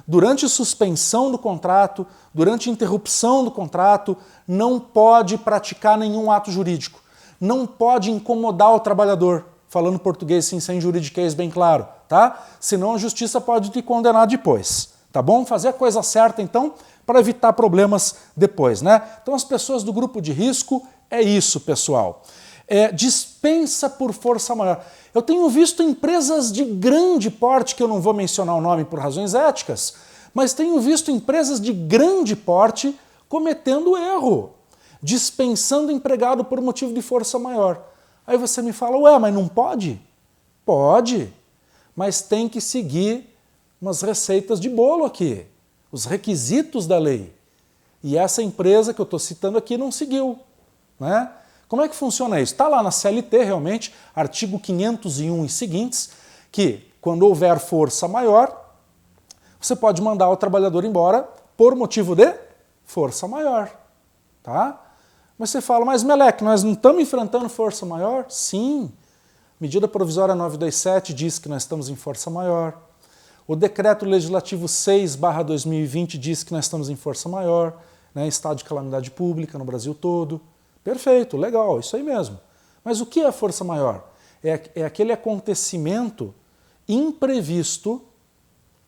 Durante suspensão do contrato, durante interrupção do contrato, não pode praticar nenhum ato jurídico. Não pode incomodar o trabalhador, falando português sim, sem juridiquês bem claro, tá? Senão a justiça pode te condenar depois, tá bom? Fazer a coisa certa, então, para evitar problemas depois, né? Então as pessoas do grupo de risco é isso, pessoal. Dispensa por força maior. Eu tenho visto empresas de grande porte, que eu não vou mencionar o nome por razões éticas, mas tenho visto empresas de grande porte cometendo erro, dispensando empregado por motivo de força maior. Aí você me fala, ué, mas não pode? Pode, mas tem que seguir umas receitas de bolo aqui, os requisitos da lei. E essa empresa que eu estou citando aqui não seguiu, né? Como é que funciona isso? Está lá na CLT, realmente, artigo 501 e seguintes, que quando houver força maior, você pode mandar o trabalhador embora por motivo de força maior, tá? Mas você fala, mas Meleque, nós não estamos enfrentando força maior? Sim. Medida provisória 927 diz que nós estamos em força maior. O decreto legislativo 6/2020 diz que nós estamos em força maior, né, estado de calamidade pública no Brasil todo. Perfeito, legal, isso aí mesmo. Mas o que é força maior? É aquele acontecimento imprevisto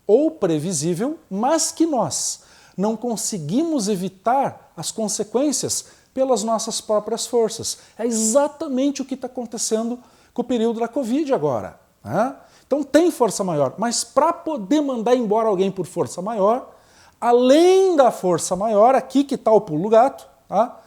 ou previsível, mas que nós não conseguimos evitar as consequências pelas nossas próprias forças. É exatamente o que está acontecendo com o período da Covid agora, né? Então tem força maior, mas para poder mandar embora alguém por força maior, além da força maior, aqui que está o pulo do gato, tá?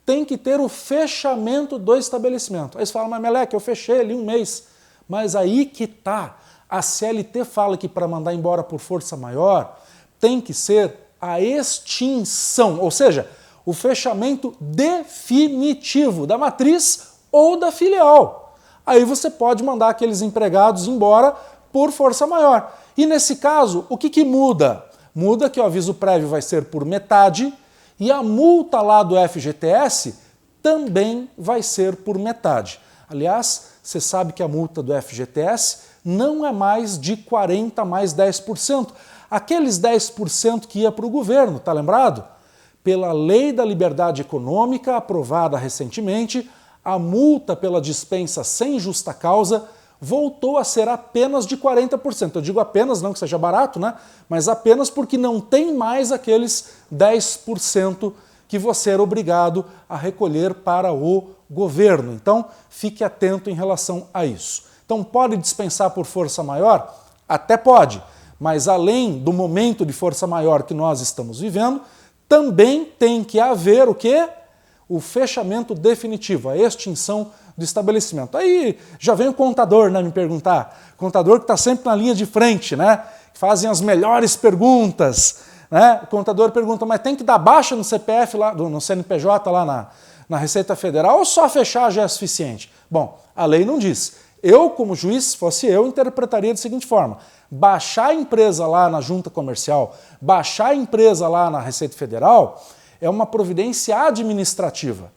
Tem que ter o fechamento do estabelecimento. Aí você fala, mas Meleque, eu fechei ali um mês. Mas aí que está. A CLT fala que para mandar embora por força maior tem que ser a extinção, ou seja, o fechamento definitivo da matriz ou da filial. Aí você pode mandar aqueles empregados embora por força maior. E nesse caso, o que muda? Muda que o aviso prévio vai ser por metade e a multa lá do FGTS também vai ser por metade. Aliás, você sabe que a multa do FGTS não é mais de 40% mais 10%. Aqueles 10% que ia para o governo, tá lembrado? Pela Lei da Liberdade Econômica, aprovada recentemente, a multa pela dispensa sem justa causa voltou a ser apenas de 40%. Eu digo apenas, não que seja barato, né? Mas apenas porque não tem mais aqueles 10% que você era obrigado a recolher para o governo. Então, fique atento em relação a isso. Então, pode dispensar por força maior? Até pode, mas além do momento de força maior que nós estamos vivendo, também tem que haver o quê? O fechamento definitivo, a extinção do estabelecimento. Aí já vem o contador, né, me perguntar. Contador que está sempre na linha de frente, né? Fazem as melhores perguntas, né? O contador pergunta, mas tem que dar baixa no CPF, lá, no CNPJ lá na Receita Federal ou só fechar já é suficiente? Bom, a lei não diz. Eu, como juiz, se fosse eu, interpretaria da seguinte forma. Baixar a empresa lá na junta comercial, baixar a empresa lá na Receita Federal é uma providência administrativa.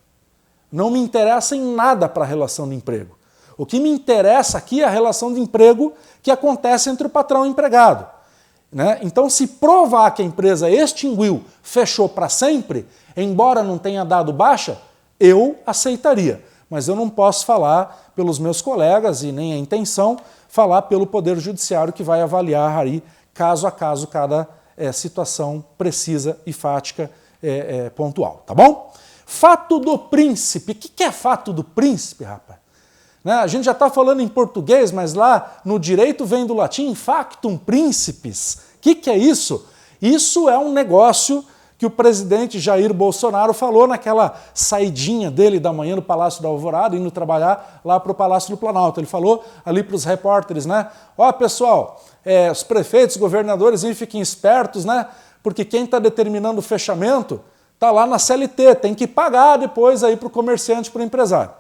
Não me interessa em nada para a relação de emprego. O que me interessa aqui é a relação de emprego que acontece entre o patrão e o empregado, né? Então, se provar que a empresa extinguiu, fechou para sempre, embora não tenha dado baixa, eu aceitaria. Mas eu não posso falar pelos meus colegas e nem a intenção falar pelo Poder Judiciário que vai avaliar aí, caso a caso, cada situação precisa e fática pontual, tá bom? Fato do príncipe. O que é fato do príncipe, rapaz? Né? A gente já está falando em português, mas lá no direito vem do latim factum príncipes. O que é isso? Isso é um negócio que o presidente Jair Bolsonaro falou naquela saidinha dele da manhã no Palácio da Alvorada, indo trabalhar lá para o Palácio do Planalto. Ele falou ali para os repórteres, né? Ó, pessoal, os prefeitos, governadores, fiquem espertos, né? Porque quem está determinando o fechamento está lá na CLT, tem que pagar depois aí para o comerciante, para o empresário.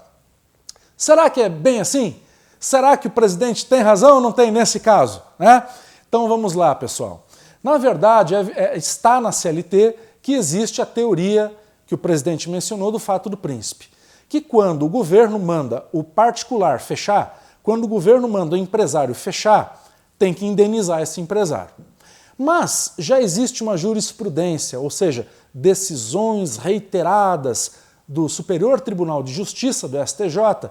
Será que é bem assim? Será que o presidente tem razão ou não tem nesse caso, né? Então vamos lá, pessoal. Na verdade, está na CLT que existe a teoria que o presidente mencionou do fato do príncipe. Que quando o governo manda o particular fechar, quando o governo manda o empresário fechar, tem que indenizar esse empresário. Mas já existe uma jurisprudência, ou seja, decisões reiteradas do Superior Tribunal de Justiça, do STJ,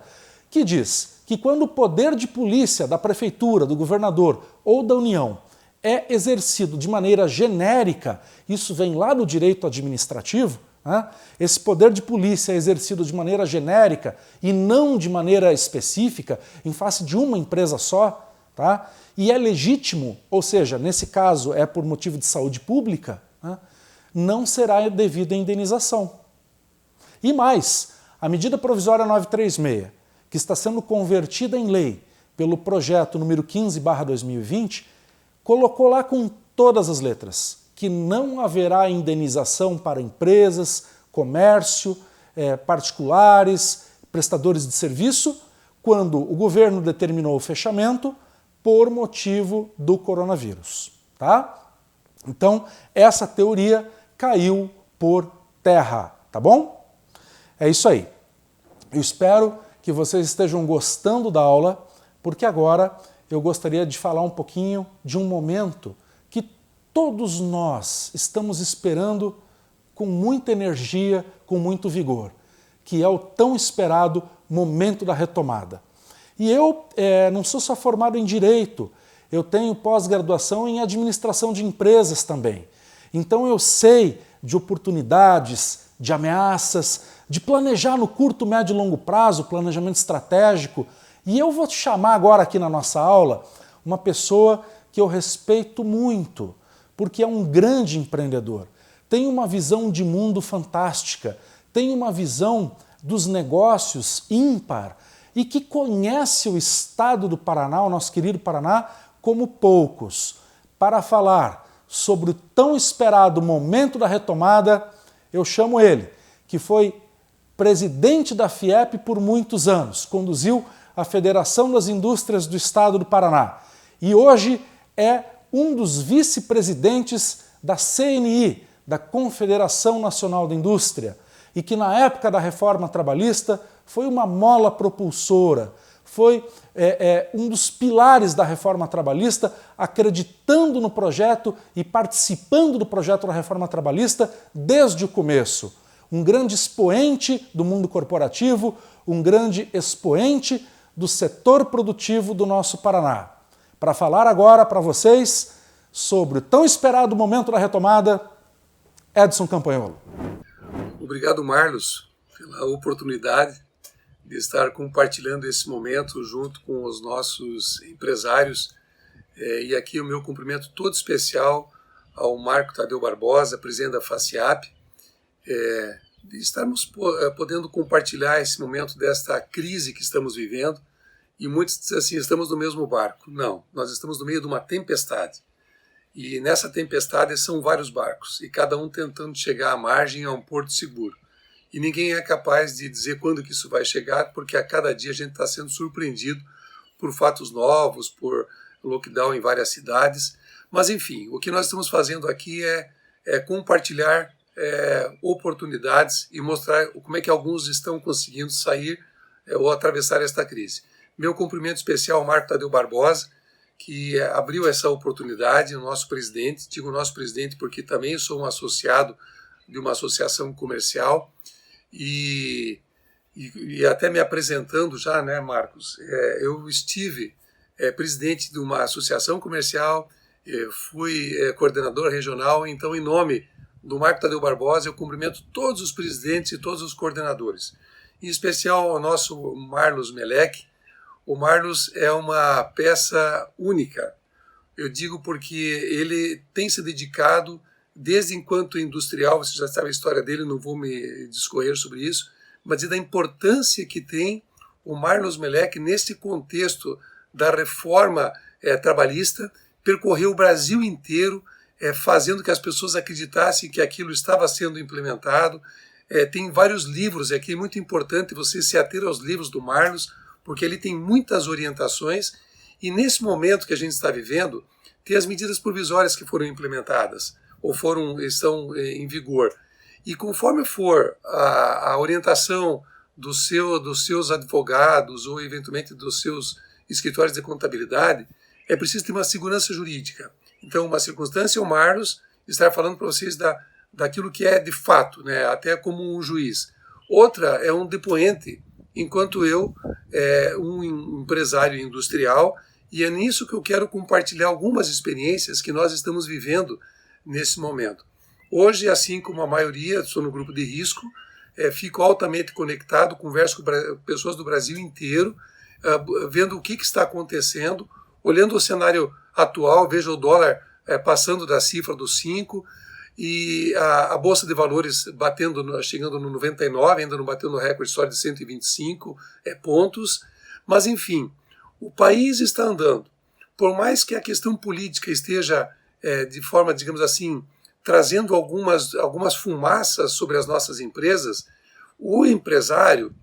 que diz que quando o poder de polícia da prefeitura, do governador ou da União é exercido de maneira genérica, isso vem lá no direito administrativo, né? Esse poder de polícia é exercido de maneira genérica e não de maneira específica, em face de uma empresa só, tá? E é legítimo, ou seja, nesse caso é por motivo de saúde pública, né? Não será devida indenização. E mais, a medida provisória 936, que está sendo convertida em lei pelo projeto número 15/2020, colocou lá com todas as letras que não haverá indenização para empresas, comércio, particulares, prestadores de serviço, quando o governo determinou o fechamento por motivo do coronavírus, tá? Então, essa teoria caiu por terra, tá bom? É isso aí. Eu espero que vocês estejam gostando da aula, porque agora eu gostaria de falar um pouquinho de um momento que todos nós estamos esperando com muita energia, com muito vigor, que é o tão esperado momento da retomada. E eu não sou só formado em Direito, eu tenho pós-graduação em Administração de Empresas também. Então eu sei de oportunidades, de ameaças, de planejar no curto, médio e longo prazo, planejamento estratégico. E eu vou te chamar agora aqui na nossa aula uma pessoa que eu respeito muito, porque é um grande empreendedor, tem uma visão de mundo fantástica, tem uma visão dos negócios ímpar e que conhece o estado do Paraná, o nosso querido Paraná, como poucos. Para falar sobre o tão esperado momento da retomada, eu chamo ele, que foi presidente da FIEP por muitos anos, conduziu a Federação das Indústrias do Estado do Paraná e hoje é um dos vice-presidentes da CNI, da Confederação Nacional da Indústria, e que na época da reforma trabalhista foi uma mola propulsora, foi um dos pilares da reforma trabalhista, acreditando no projeto e participando do projeto da reforma trabalhista desde o começo. Um grande expoente do mundo corporativo, um grande expoente do setor produtivo do nosso Paraná. Para falar agora para vocês sobre o tão esperado momento da retomada, Edson Campagnolo. Obrigado, Marlos, pela oportunidade de estar compartilhando esse momento junto com os nossos empresários. E aqui o meu cumprimento todo especial ao Marco Tadeu Barbosa, presidente da FACIAP, de estarmos podendo compartilhar esse momento desta crise que estamos vivendo. E muitos dizem assim, estamos no mesmo barco. Não, nós estamos no meio de uma tempestade. E nessa tempestade são vários barcos, e cada um tentando chegar à margem a um porto seguro. E ninguém é capaz de dizer quando que isso vai chegar, porque a cada dia a gente está sendo surpreendido por fatos novos, por lockdown em várias cidades. Mas enfim, o que nós estamos fazendo aqui é compartilhar oportunidades e mostrar como é que alguns estão conseguindo sair ou atravessar esta crise. Meu cumprimento especial ao Marco Tadeu Barbosa, que abriu essa oportunidade, o nosso presidente, digo nosso presidente porque também sou um associado de uma associação comercial, e até me apresentando já, né, Marcos, eu estive presidente de uma associação comercial, fui coordenador regional, então em nome do Marco Tadeu Barbosa eu cumprimento todos os presidentes e todos os coordenadores, em especial ao nosso Marlos Melec. O Marlos é uma peça única, eu digo porque ele tem se dedicado, desde enquanto industrial, você já sabe a história dele, não vou me discorrer sobre isso, mas da importância que tem o Marlos Melec nesse contexto da reforma trabalhista, percorreu o Brasil inteiro, fazendo que as pessoas acreditassem que aquilo estava sendo implementado. Tem vários livros aqui, é muito importante você se ater aos livros do Marlos, porque ele tem muitas orientações, e nesse momento que a gente está vivendo, tem as medidas provisórias que foram implementadas, ou estão em vigor. E conforme for a orientação dos seus advogados, ou eventualmente dos seus escritórios de contabilidade, é preciso ter uma segurança jurídica. Então, uma circunstância é o Marlos estar falando para vocês daquilo que é de fato, né, até como um juiz. Outra é um depoente, enquanto eu, um empresário industrial, e é nisso que eu quero compartilhar algumas experiências que nós estamos vivendo nesse momento. Hoje, assim como a maioria, estou no grupo de risco, fico altamente conectado, converso com pessoas do Brasil inteiro, vendo o que está acontecendo, olhando o cenário atual, vejo o dólar passando da cifra dos 5, e a Bolsa de Valores chegando no 99, ainda não bateu no recorde só de 125 pontos, mas enfim, o país está andando. Por mais que a questão política esteja, de forma, digamos assim, trazendo algumas fumaças sobre as nossas empresas, o empresário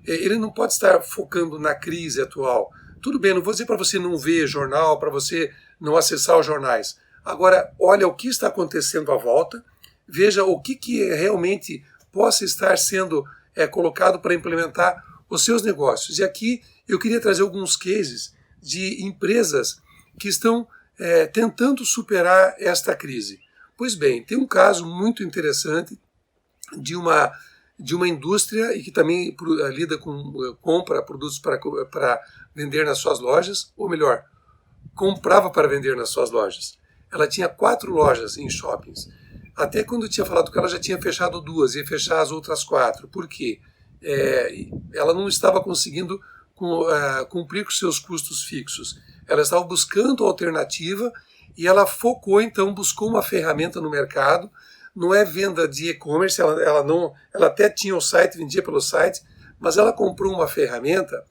ele não pode estar focando na crise atual. Tudo bem, não vou dizer para você não ver jornal, para você não acessar os jornais. Agora, olha o que está acontecendo à volta, veja o que realmente possa estar sendo colocado para implementar os seus negócios. E aqui eu queria trazer alguns cases de empresas que estão tentando superar esta crise. Pois bem, tem um caso muito interessante de uma indústria e que também compra produtos para vender nas suas lojas, ou melhor, comprava para vender nas suas lojas. Ela tinha 4 lojas em shoppings. Até quando eu tinha falado com ela, já tinha fechado 2, ia fechar as outras 4. Por quê? Ela não estava conseguindo cumprir com seus custos fixos. Ela estava buscando alternativa e ela focou, então, buscou uma ferramenta no mercado. Não é venda de e-commerce, ela até tinha o site, vendia pelo site, mas ela comprou uma ferramenta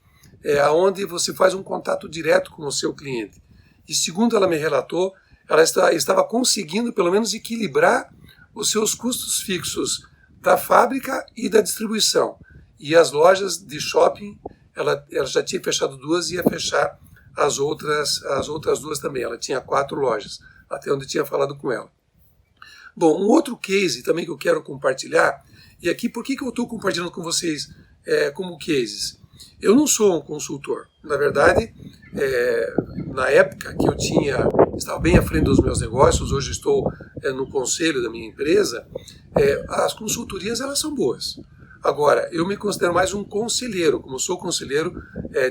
onde você faz um contato direto com o seu cliente. E segundo ela me relatou, ela estava conseguindo pelo menos equilibrar os seus custos fixos da fábrica e da distribuição. E as lojas de shopping, ela já tinha fechado 2 e ia fechar as outras 2 também. Ela tinha 4 lojas, até onde eu tinha falado com ela. Bom, um outro case também que eu quero compartilhar, e aqui por que eu estou compartilhando com vocês como cases? Eu não sou um consultor. Na verdade, na época que eu estava bem à frente dos meus negócios, hoje estou no conselho da minha empresa, as consultorias elas são boas. Agora, eu me considero mais um conselheiro, como eu sou conselheiro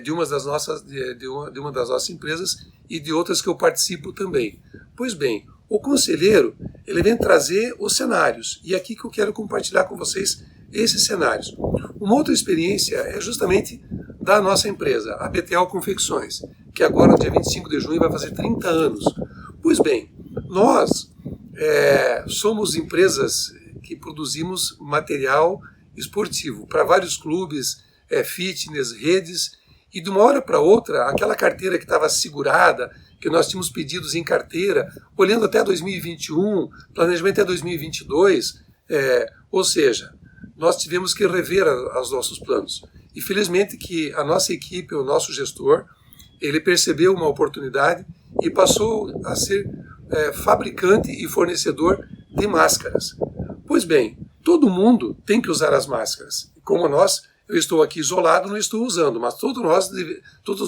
de uma das nossas empresas e de outras que eu participo também. Pois bem, o conselheiro, ele vem trazer os cenários, e é aqui que eu quero compartilhar com vocês esses cenários. Uma outra experiência é justamente da nossa empresa, a BTL Confecções, que agora, no dia 25 de junho, vai fazer 30 anos. Pois bem, nós somos empresas que produzimos material esportivo para vários clubes, fitness, redes, e de uma hora para outra, aquela carteira que estava segurada, que nós tínhamos pedidos em carteira, olhando até 2021, planejamento até 2022, ou seja, nós tivemos que rever os nossos planos. E felizmente que a nossa equipe, o nosso gestor, ele percebeu uma oportunidade e passou a ser fabricante e fornecedor de máscaras. Pois bem, todo mundo tem que usar as máscaras. Como eu estou aqui isolado, não estou usando, mas todos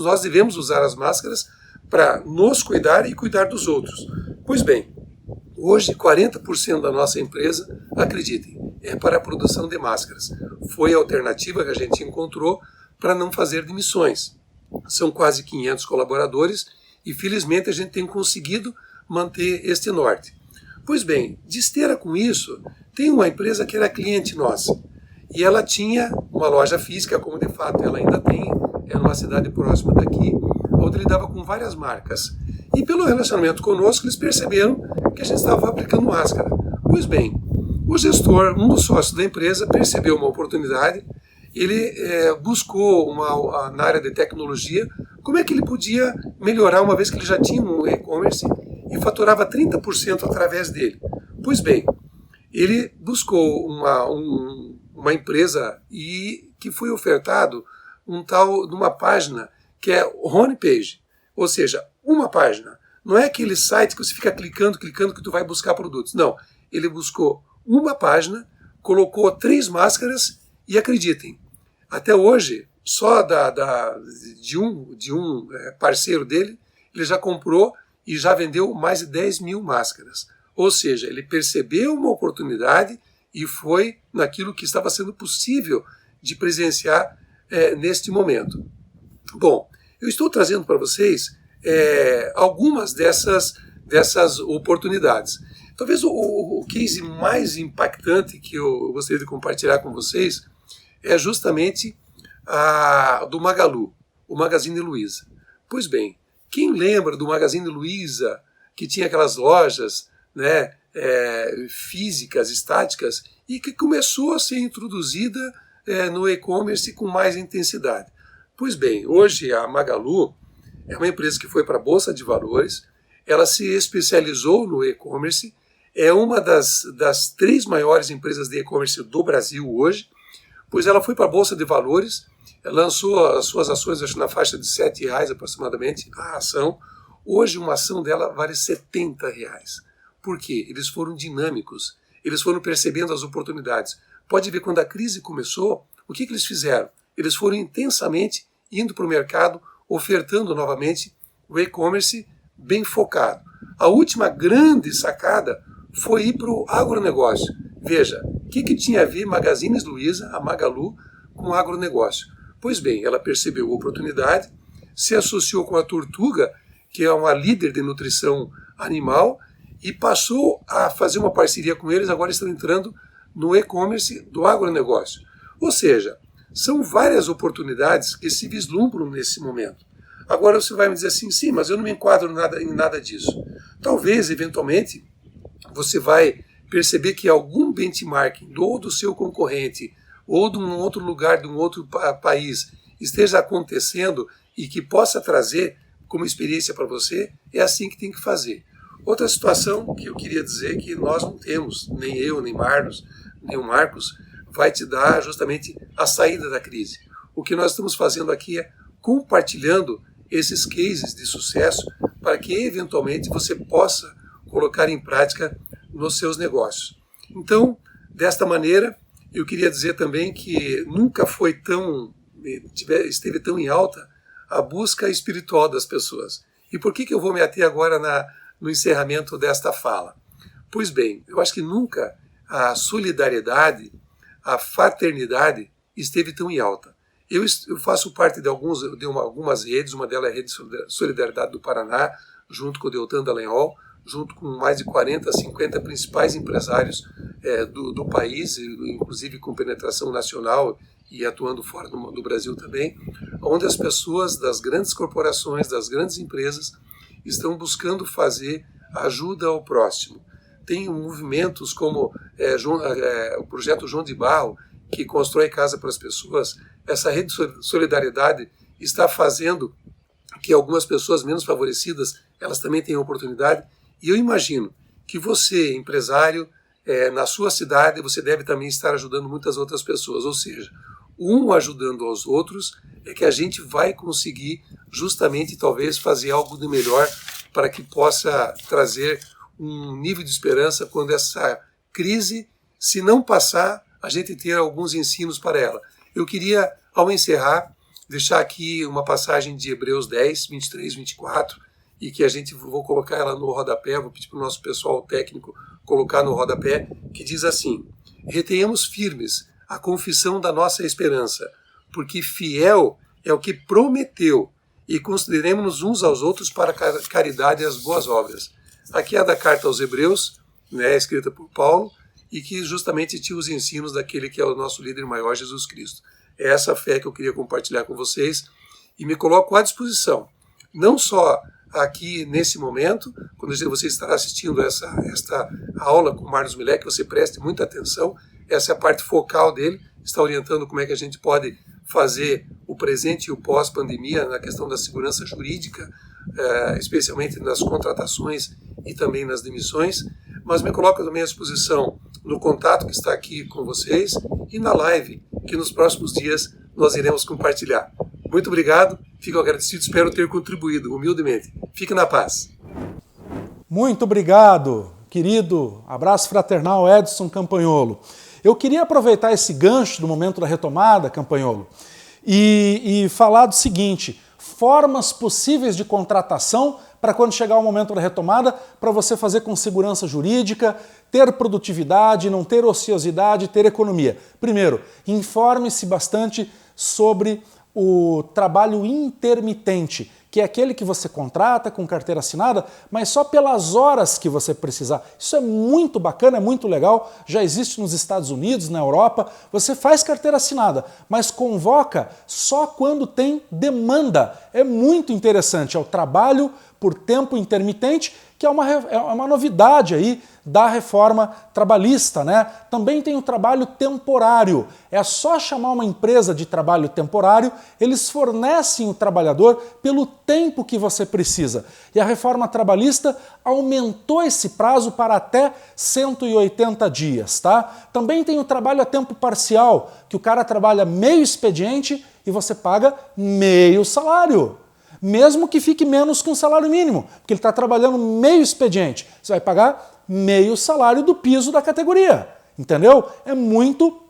nós devemos usar as máscaras para nos cuidar e cuidar dos outros. Pois bem, hoje 40% da nossa empresa, acreditem, é para a produção de máscaras. Foi a alternativa que a gente encontrou para não fazer demissões. São quase 500 colaboradores e felizmente a gente tem conseguido manter este norte. Pois bem, de esteira com isso, tem uma empresa que era cliente nossa. E ela tinha uma loja física, como de fato ela ainda tem, numa cidade próxima daqui, onde lidava com várias marcas. E pelo relacionamento conosco, eles perceberam que a gente estava fabricando máscara. Pois bem, o gestor, um dos sócios da empresa, percebeu uma oportunidade, ele buscou na área de tecnologia, como é que ele podia melhorar, uma vez que ele já tinha um e-commerce e faturava 30% através dele. Pois bem, ele buscou uma empresa e que foi ofertado uma página que é homepage, ou seja, uma página. Não é aquele site que você fica clicando que tu vai buscar produtos. Não, ele buscou uma página, colocou 3 máscaras e acreditem, até hoje, só de um parceiro dele, ele já comprou e já vendeu mais de 10 mil máscaras. Ou seja, ele percebeu uma oportunidade e foi naquilo que estava sendo possível de presenciar neste momento. Bom, eu estou trazendo para vocês algumas dessas oportunidades. Talvez o case mais impactante que eu gostaria de compartilhar com vocês é justamente do Magalu, o Magazine Luiza. Pois bem, quem lembra do Magazine Luiza, que tinha aquelas lojas, né, físicas, estáticas, e que começou a ser introduzida no e-commerce com mais intensidade? Pois bem, hoje a Magalu é uma empresa que foi para a Bolsa de Valores, ela se especializou no e-commerce, é uma das 3 maiores empresas de e-commerce do Brasil hoje, pois ela foi para a Bolsa de Valores, lançou as suas ações, acho, na faixa de R$7 aproximadamente, a ação. Hoje uma ação dela vale R$70. Por quê? Eles foram dinâmicos, eles foram percebendo as oportunidades. Pode ver, quando a crise começou, o que eles fizeram? Eles foram intensamente indo para o mercado, ofertando novamente o e-commerce bem focado. A última grande sacada foi ir para o agronegócio. Veja, o que tinha a ver Magazine Luiza, a Magalu, com o agronegócio? Pois bem, ela percebeu a oportunidade, se associou com a Tortuga, que é uma líder de nutrição animal, e passou a fazer uma parceria com eles, agora estão entrando no e-commerce do agronegócio. Ou seja, são várias oportunidades que se vislumbram nesse momento. Agora você vai me dizer assim, sim, mas eu não me enquadro em nada disso. Talvez, eventualmente, você vai perceber que algum benchmarking ou do seu concorrente ou de um outro lugar, de um outro país, esteja acontecendo e que possa trazer como experiência para você, é assim que tem que fazer. Outra situação que eu queria dizer que nós não temos, nem eu, nem Marlos, nem o Marcos, vai te dar justamente a saída da crise. O que nós estamos fazendo aqui é compartilhando esses cases de sucesso para que eventualmente você possa colocar em prática nos seus negócios. Então, desta maneira, eu queria dizer também que nunca esteve tão em alta a busca espiritual das pessoas. E por que eu vou me ater agora no encerramento desta fala? Pois bem, eu acho que nunca a solidariedade, a fraternidade esteve tão em alta. Eu faço parte de algumas redes, uma delas é a Rede Solidariedade do Paraná, junto com o Deltan Dallagnol, junto com mais de 40, 50 principais empresários do país, inclusive com penetração nacional e atuando fora do Brasil também, onde as pessoas das grandes corporações, das grandes empresas, estão buscando fazer ajuda ao próximo. Tem movimentos como o projeto João de Barro, que constrói casa para as pessoas. Essa rede de solidariedade está fazendo que algumas pessoas menos favorecidas, elas também tenham oportunidade. E eu imagino que você, empresário, na sua cidade, você deve também estar ajudando muitas outras pessoas. Ou seja, um ajudando aos outros é que a gente vai conseguir justamente talvez fazer algo de melhor para que possa trazer um nível de esperança quando essa crise, se não passar, a gente ter alguns ensinos para ela. Eu queria, ao encerrar, deixar aqui uma passagem de Hebreus 10, 23, 24, e que vou colocar ela no rodapé, vou pedir para o nosso pessoal técnico colocar no rodapé, que diz assim: retenhamos firmes a confissão da nossa esperança, porque fiel é o que prometeu, e consideremos-nos uns aos outros para a caridade e as boas obras. Aqui é a da carta aos Hebreus, escrita por Paulo, e que justamente tinha os ensinos daquele que é o nosso líder maior, Jesus Cristo. É essa fé que eu queria compartilhar com vocês e me coloco à disposição, não só aqui nesse momento, quando você estará assistindo esta aula com o Marlos Milek, que você preste muita atenção, essa é a parte focal dele, está orientando como é que a gente pode fazer o presente e o pós-pandemia na questão da segurança jurídica, especialmente nas contratações e também nas demissões, mas me coloco também à disposição no contato que está aqui com vocês e na live que nos próximos dias nós iremos compartilhar. Muito obrigado, fico agradecido, espero ter contribuído humildemente. Fique na paz. Muito obrigado, querido. Abraço fraternal, Edson Campagnolo. Eu queria aproveitar esse gancho do momento da retomada, Campagnolo, e falar do seguinte: formas possíveis de contratação para quando chegar o momento da retomada, para você fazer com segurança jurídica, ter produtividade, não ter ociosidade, ter economia. Primeiro, informe-se bastante sobre o trabalho intermitente, que é aquele que você contrata com carteira assinada, mas só pelas horas que você precisar. Isso é muito bacana, é muito legal, já existe nos Estados Unidos, na Europa. Você faz carteira assinada, mas convoca só quando tem demanda. É muito interessante, é o trabalho por tempo intermitente, que é uma novidade aí da reforma trabalhista, né? Também tem o trabalho temporário. É só chamar uma empresa de trabalho temporário, eles fornecem o trabalhador pelo tempo que você precisa. E a reforma trabalhista aumentou esse prazo para até 180 dias, tá? Também tem o trabalho a tempo parcial, que o cara trabalha meio expediente e você paga meio salário. Mesmo que fique menos que um salário mínimo, porque ele está trabalhando meio expediente. Você vai pagar meio salário do piso da categoria, entendeu? É muito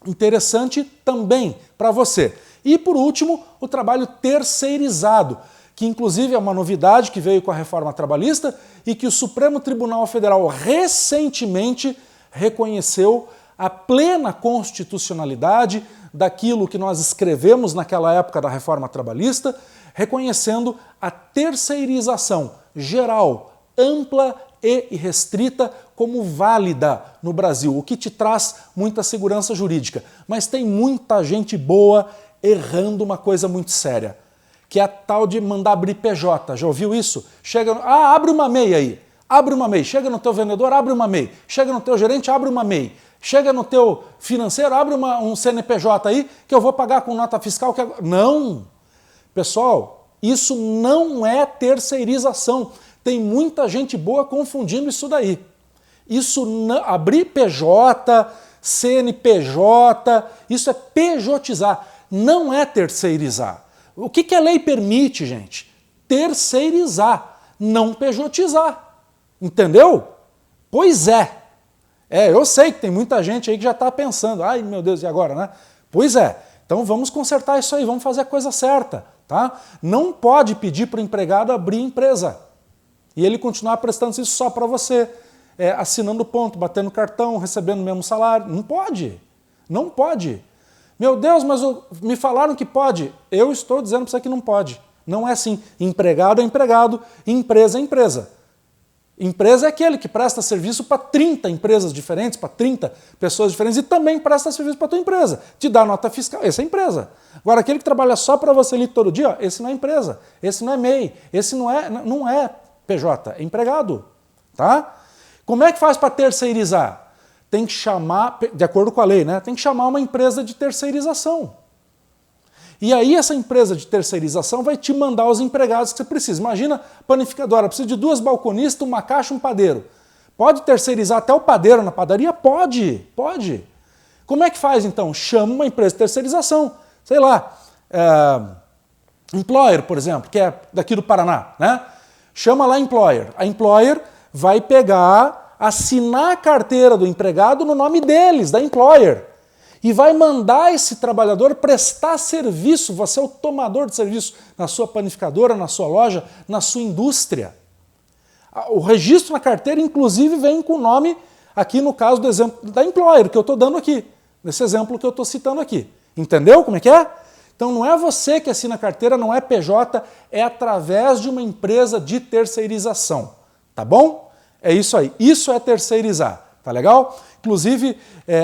interessante também para você. E, por último, o trabalho terceirizado, que inclusive é uma novidade que veio com a reforma trabalhista e que o Supremo Tribunal Federal recentemente reconheceu a plena constitucionalidade daquilo que nós escrevemos naquela época da reforma trabalhista, reconhecendo a terceirização geral, ampla e restrita como válida no Brasil, o que te traz muita segurança jurídica. Mas tem muita gente boa errando uma coisa muito séria, que é a tal de mandar abrir PJ. Já ouviu isso? Chega, abre uma MEI aí, abre uma MEI. Chega no teu vendedor, abre uma MEI. Chega no teu gerente, abre uma MEI. Chega no teu financeiro, abre um CNPJ aí que eu vou pagar com nota fiscal. Não! Pessoal, isso não é terceirização. Tem muita gente boa confundindo isso daí. Isso não, abrir PJ, CNPJ, isso é pejotizar, não é terceirizar. O que a lei permite, gente? Terceirizar, não pejotizar. Entendeu? Pois é. Eu sei que tem muita gente aí que já está pensando, ai meu Deus, e agora, né? Pois é. Então vamos consertar isso aí, vamos fazer a coisa certa, tá? Não pode pedir para o empregado abrir empresa e ele continuar prestando isso só para você, assinando ponto, batendo cartão, recebendo o mesmo salário. Não pode. Não pode. Meu Deus, mas me falaram que pode. Eu estou dizendo para você que não pode. Não é assim. Empregado é empregado, empresa é empresa. Empresa é aquele que presta serviço para 30 empresas diferentes, para 30 pessoas diferentes e também presta serviço para a tua empresa. Te dá nota fiscal, essa é empresa. Agora, aquele que trabalha só para você ali todo dia, esse não é empresa, esse não é MEI, esse não é PJ, é empregado. Tá? Como é que faz para terceirizar? Tem que chamar, de acordo com a lei, né? Tem que chamar uma empresa de terceirização. E aí essa empresa de terceirização vai te mandar os empregados que você precisa. Imagina, panificadora, precisa de 2 balconistas, uma caixa e um padeiro. Pode terceirizar até o padeiro na padaria? Pode, pode. Como é que faz então? Chama uma empresa de terceirização. Sei lá, Employer, por exemplo, que é daqui do Paraná, né? Chama lá Employer. A Employer vai pegar, assinar a carteira do empregado no nome deles, da Employer. E vai mandar esse trabalhador prestar serviço, você é o tomador de serviço na sua panificadora, na sua loja, na sua indústria. O registro na carteira, inclusive, vem com o nome, aqui no caso do exemplo da Employer, que eu estou dando aqui, nesse exemplo que eu estou citando aqui. Entendeu como é que é? Então não é você que assina a carteira, não é PJ, é através de uma empresa de terceirização. Tá bom? É isso aí. Isso é terceirizar. Tá legal? Inclusive,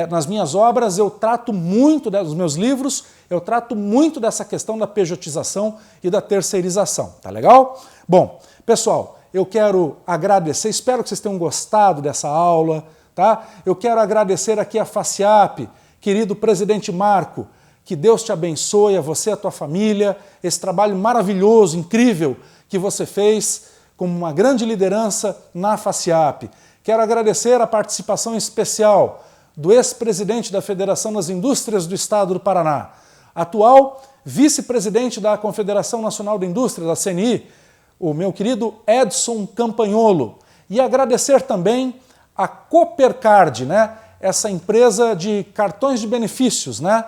nas minhas obras, eu trato muito, nos meus livros, eu trato muito dessa questão da pejotização e da terceirização. Tá legal? Bom, pessoal, eu quero agradecer, espero que vocês tenham gostado dessa aula, tá? Eu quero agradecer aqui a FACIAP, querido presidente Marco, que Deus te abençoe, a você e a tua família, esse trabalho maravilhoso, incrível que você fez como uma grande liderança na FACIAP. Quero agradecer a participação especial do ex-presidente da Federação das Indústrias do Estado do Paraná, atual vice-presidente da Confederação Nacional da Indústria, da CNI, o meu querido Edson Campagnolo. E agradecer também a Coopercard, né? Essa empresa de cartões de benefícios, né?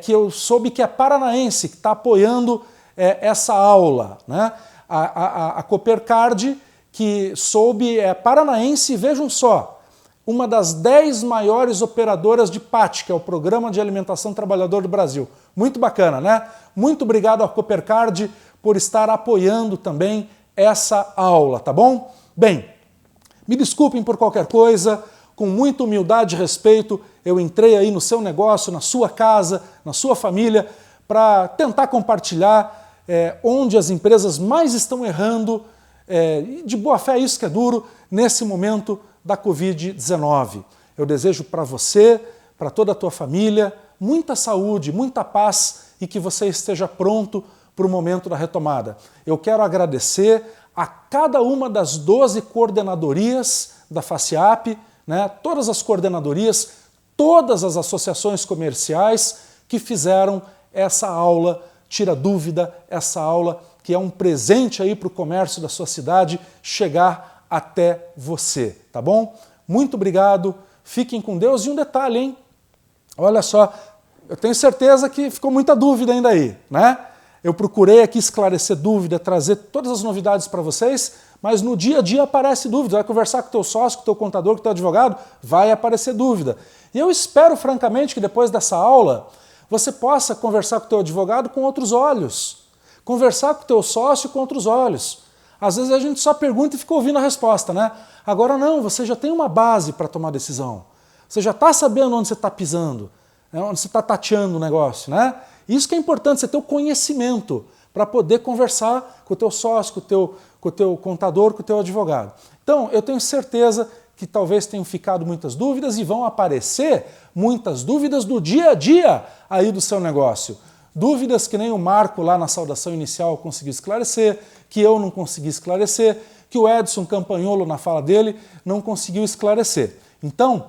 Que eu soube que é paranaense, que está apoiando essa aula, né? A Coopercard, que soube, é paranaense, vejam só, uma das 10 maiores operadoras de PAT, que é o Programa de Alimentação Trabalhador do Brasil. Muito bacana, né? Muito obrigado à Coopercard por estar apoiando também essa aula, tá bom? Bem, me desculpem por qualquer coisa, com muita humildade e respeito, eu entrei aí no seu negócio, na sua casa, na sua família, para tentar compartilhar onde as empresas mais estão errando, de boa fé, isso que é duro, nesse momento da Covid-19. Eu desejo para você, para toda a tua família, muita saúde, muita paz e que você esteja pronto para o momento da retomada. Eu quero agradecer a cada uma das 12 coordenadorias da FACIAP, né, todas as coordenadorias, todas as associações comerciais que fizeram essa aula Tira Dúvida, essa aula que é um presente aí para o comércio da sua cidade chegar até você, tá bom? Muito obrigado, fiquem com Deus. E um detalhe, hein? Olha só, eu tenho certeza que ficou muita dúvida ainda aí, né? Eu procurei aqui esclarecer dúvida, trazer todas as novidades para vocês, mas no dia a dia aparece dúvida. Vai conversar com o teu sócio, com o teu contador, com o teu advogado, vai aparecer dúvida. E eu espero, francamente, que depois dessa aula você possa conversar com o teu advogado com outros olhos, conversar com o teu sócio com outros olhos. Às vezes a gente só pergunta e fica ouvindo a resposta, né? Agora não, você já tem uma base para tomar decisão. Você já está sabendo onde você está pisando, onde você está tateando o negócio, né? Isso que é importante, você ter o conhecimento para poder conversar com o teu sócio, com o teu contador, com o teu advogado. Então, eu tenho certeza que talvez tenham ficado muitas dúvidas e vão aparecer muitas dúvidas do dia a dia aí do seu negócio. Dúvidas que nem o Marco lá na saudação inicial conseguiu esclarecer, que eu não consegui esclarecer, que o Edson Campagnolo na fala dele não conseguiu esclarecer. Então,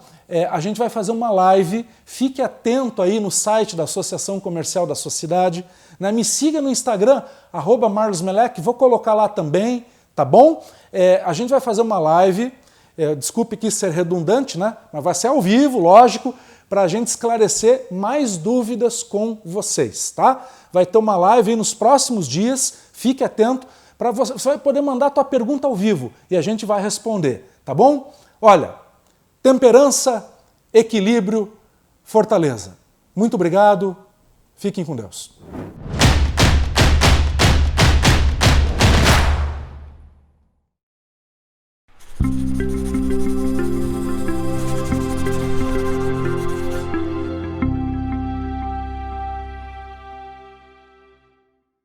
a gente vai fazer uma live, fique atento aí no site da Associação Comercial da Sociedade, né? Me siga no Instagram, @marlosmelec, vou colocar lá também, tá bom? A gente vai fazer uma live, desculpe quis ser redundante, né? Mas vai ser ao vivo, lógico, para a gente esclarecer mais dúvidas com vocês, tá? Vai ter uma live aí nos próximos dias, fique atento, para você vai poder mandar a tua pergunta ao vivo e a gente vai responder, tá bom? Olha, temperança, equilíbrio, fortaleza. Muito obrigado, fiquem com Deus.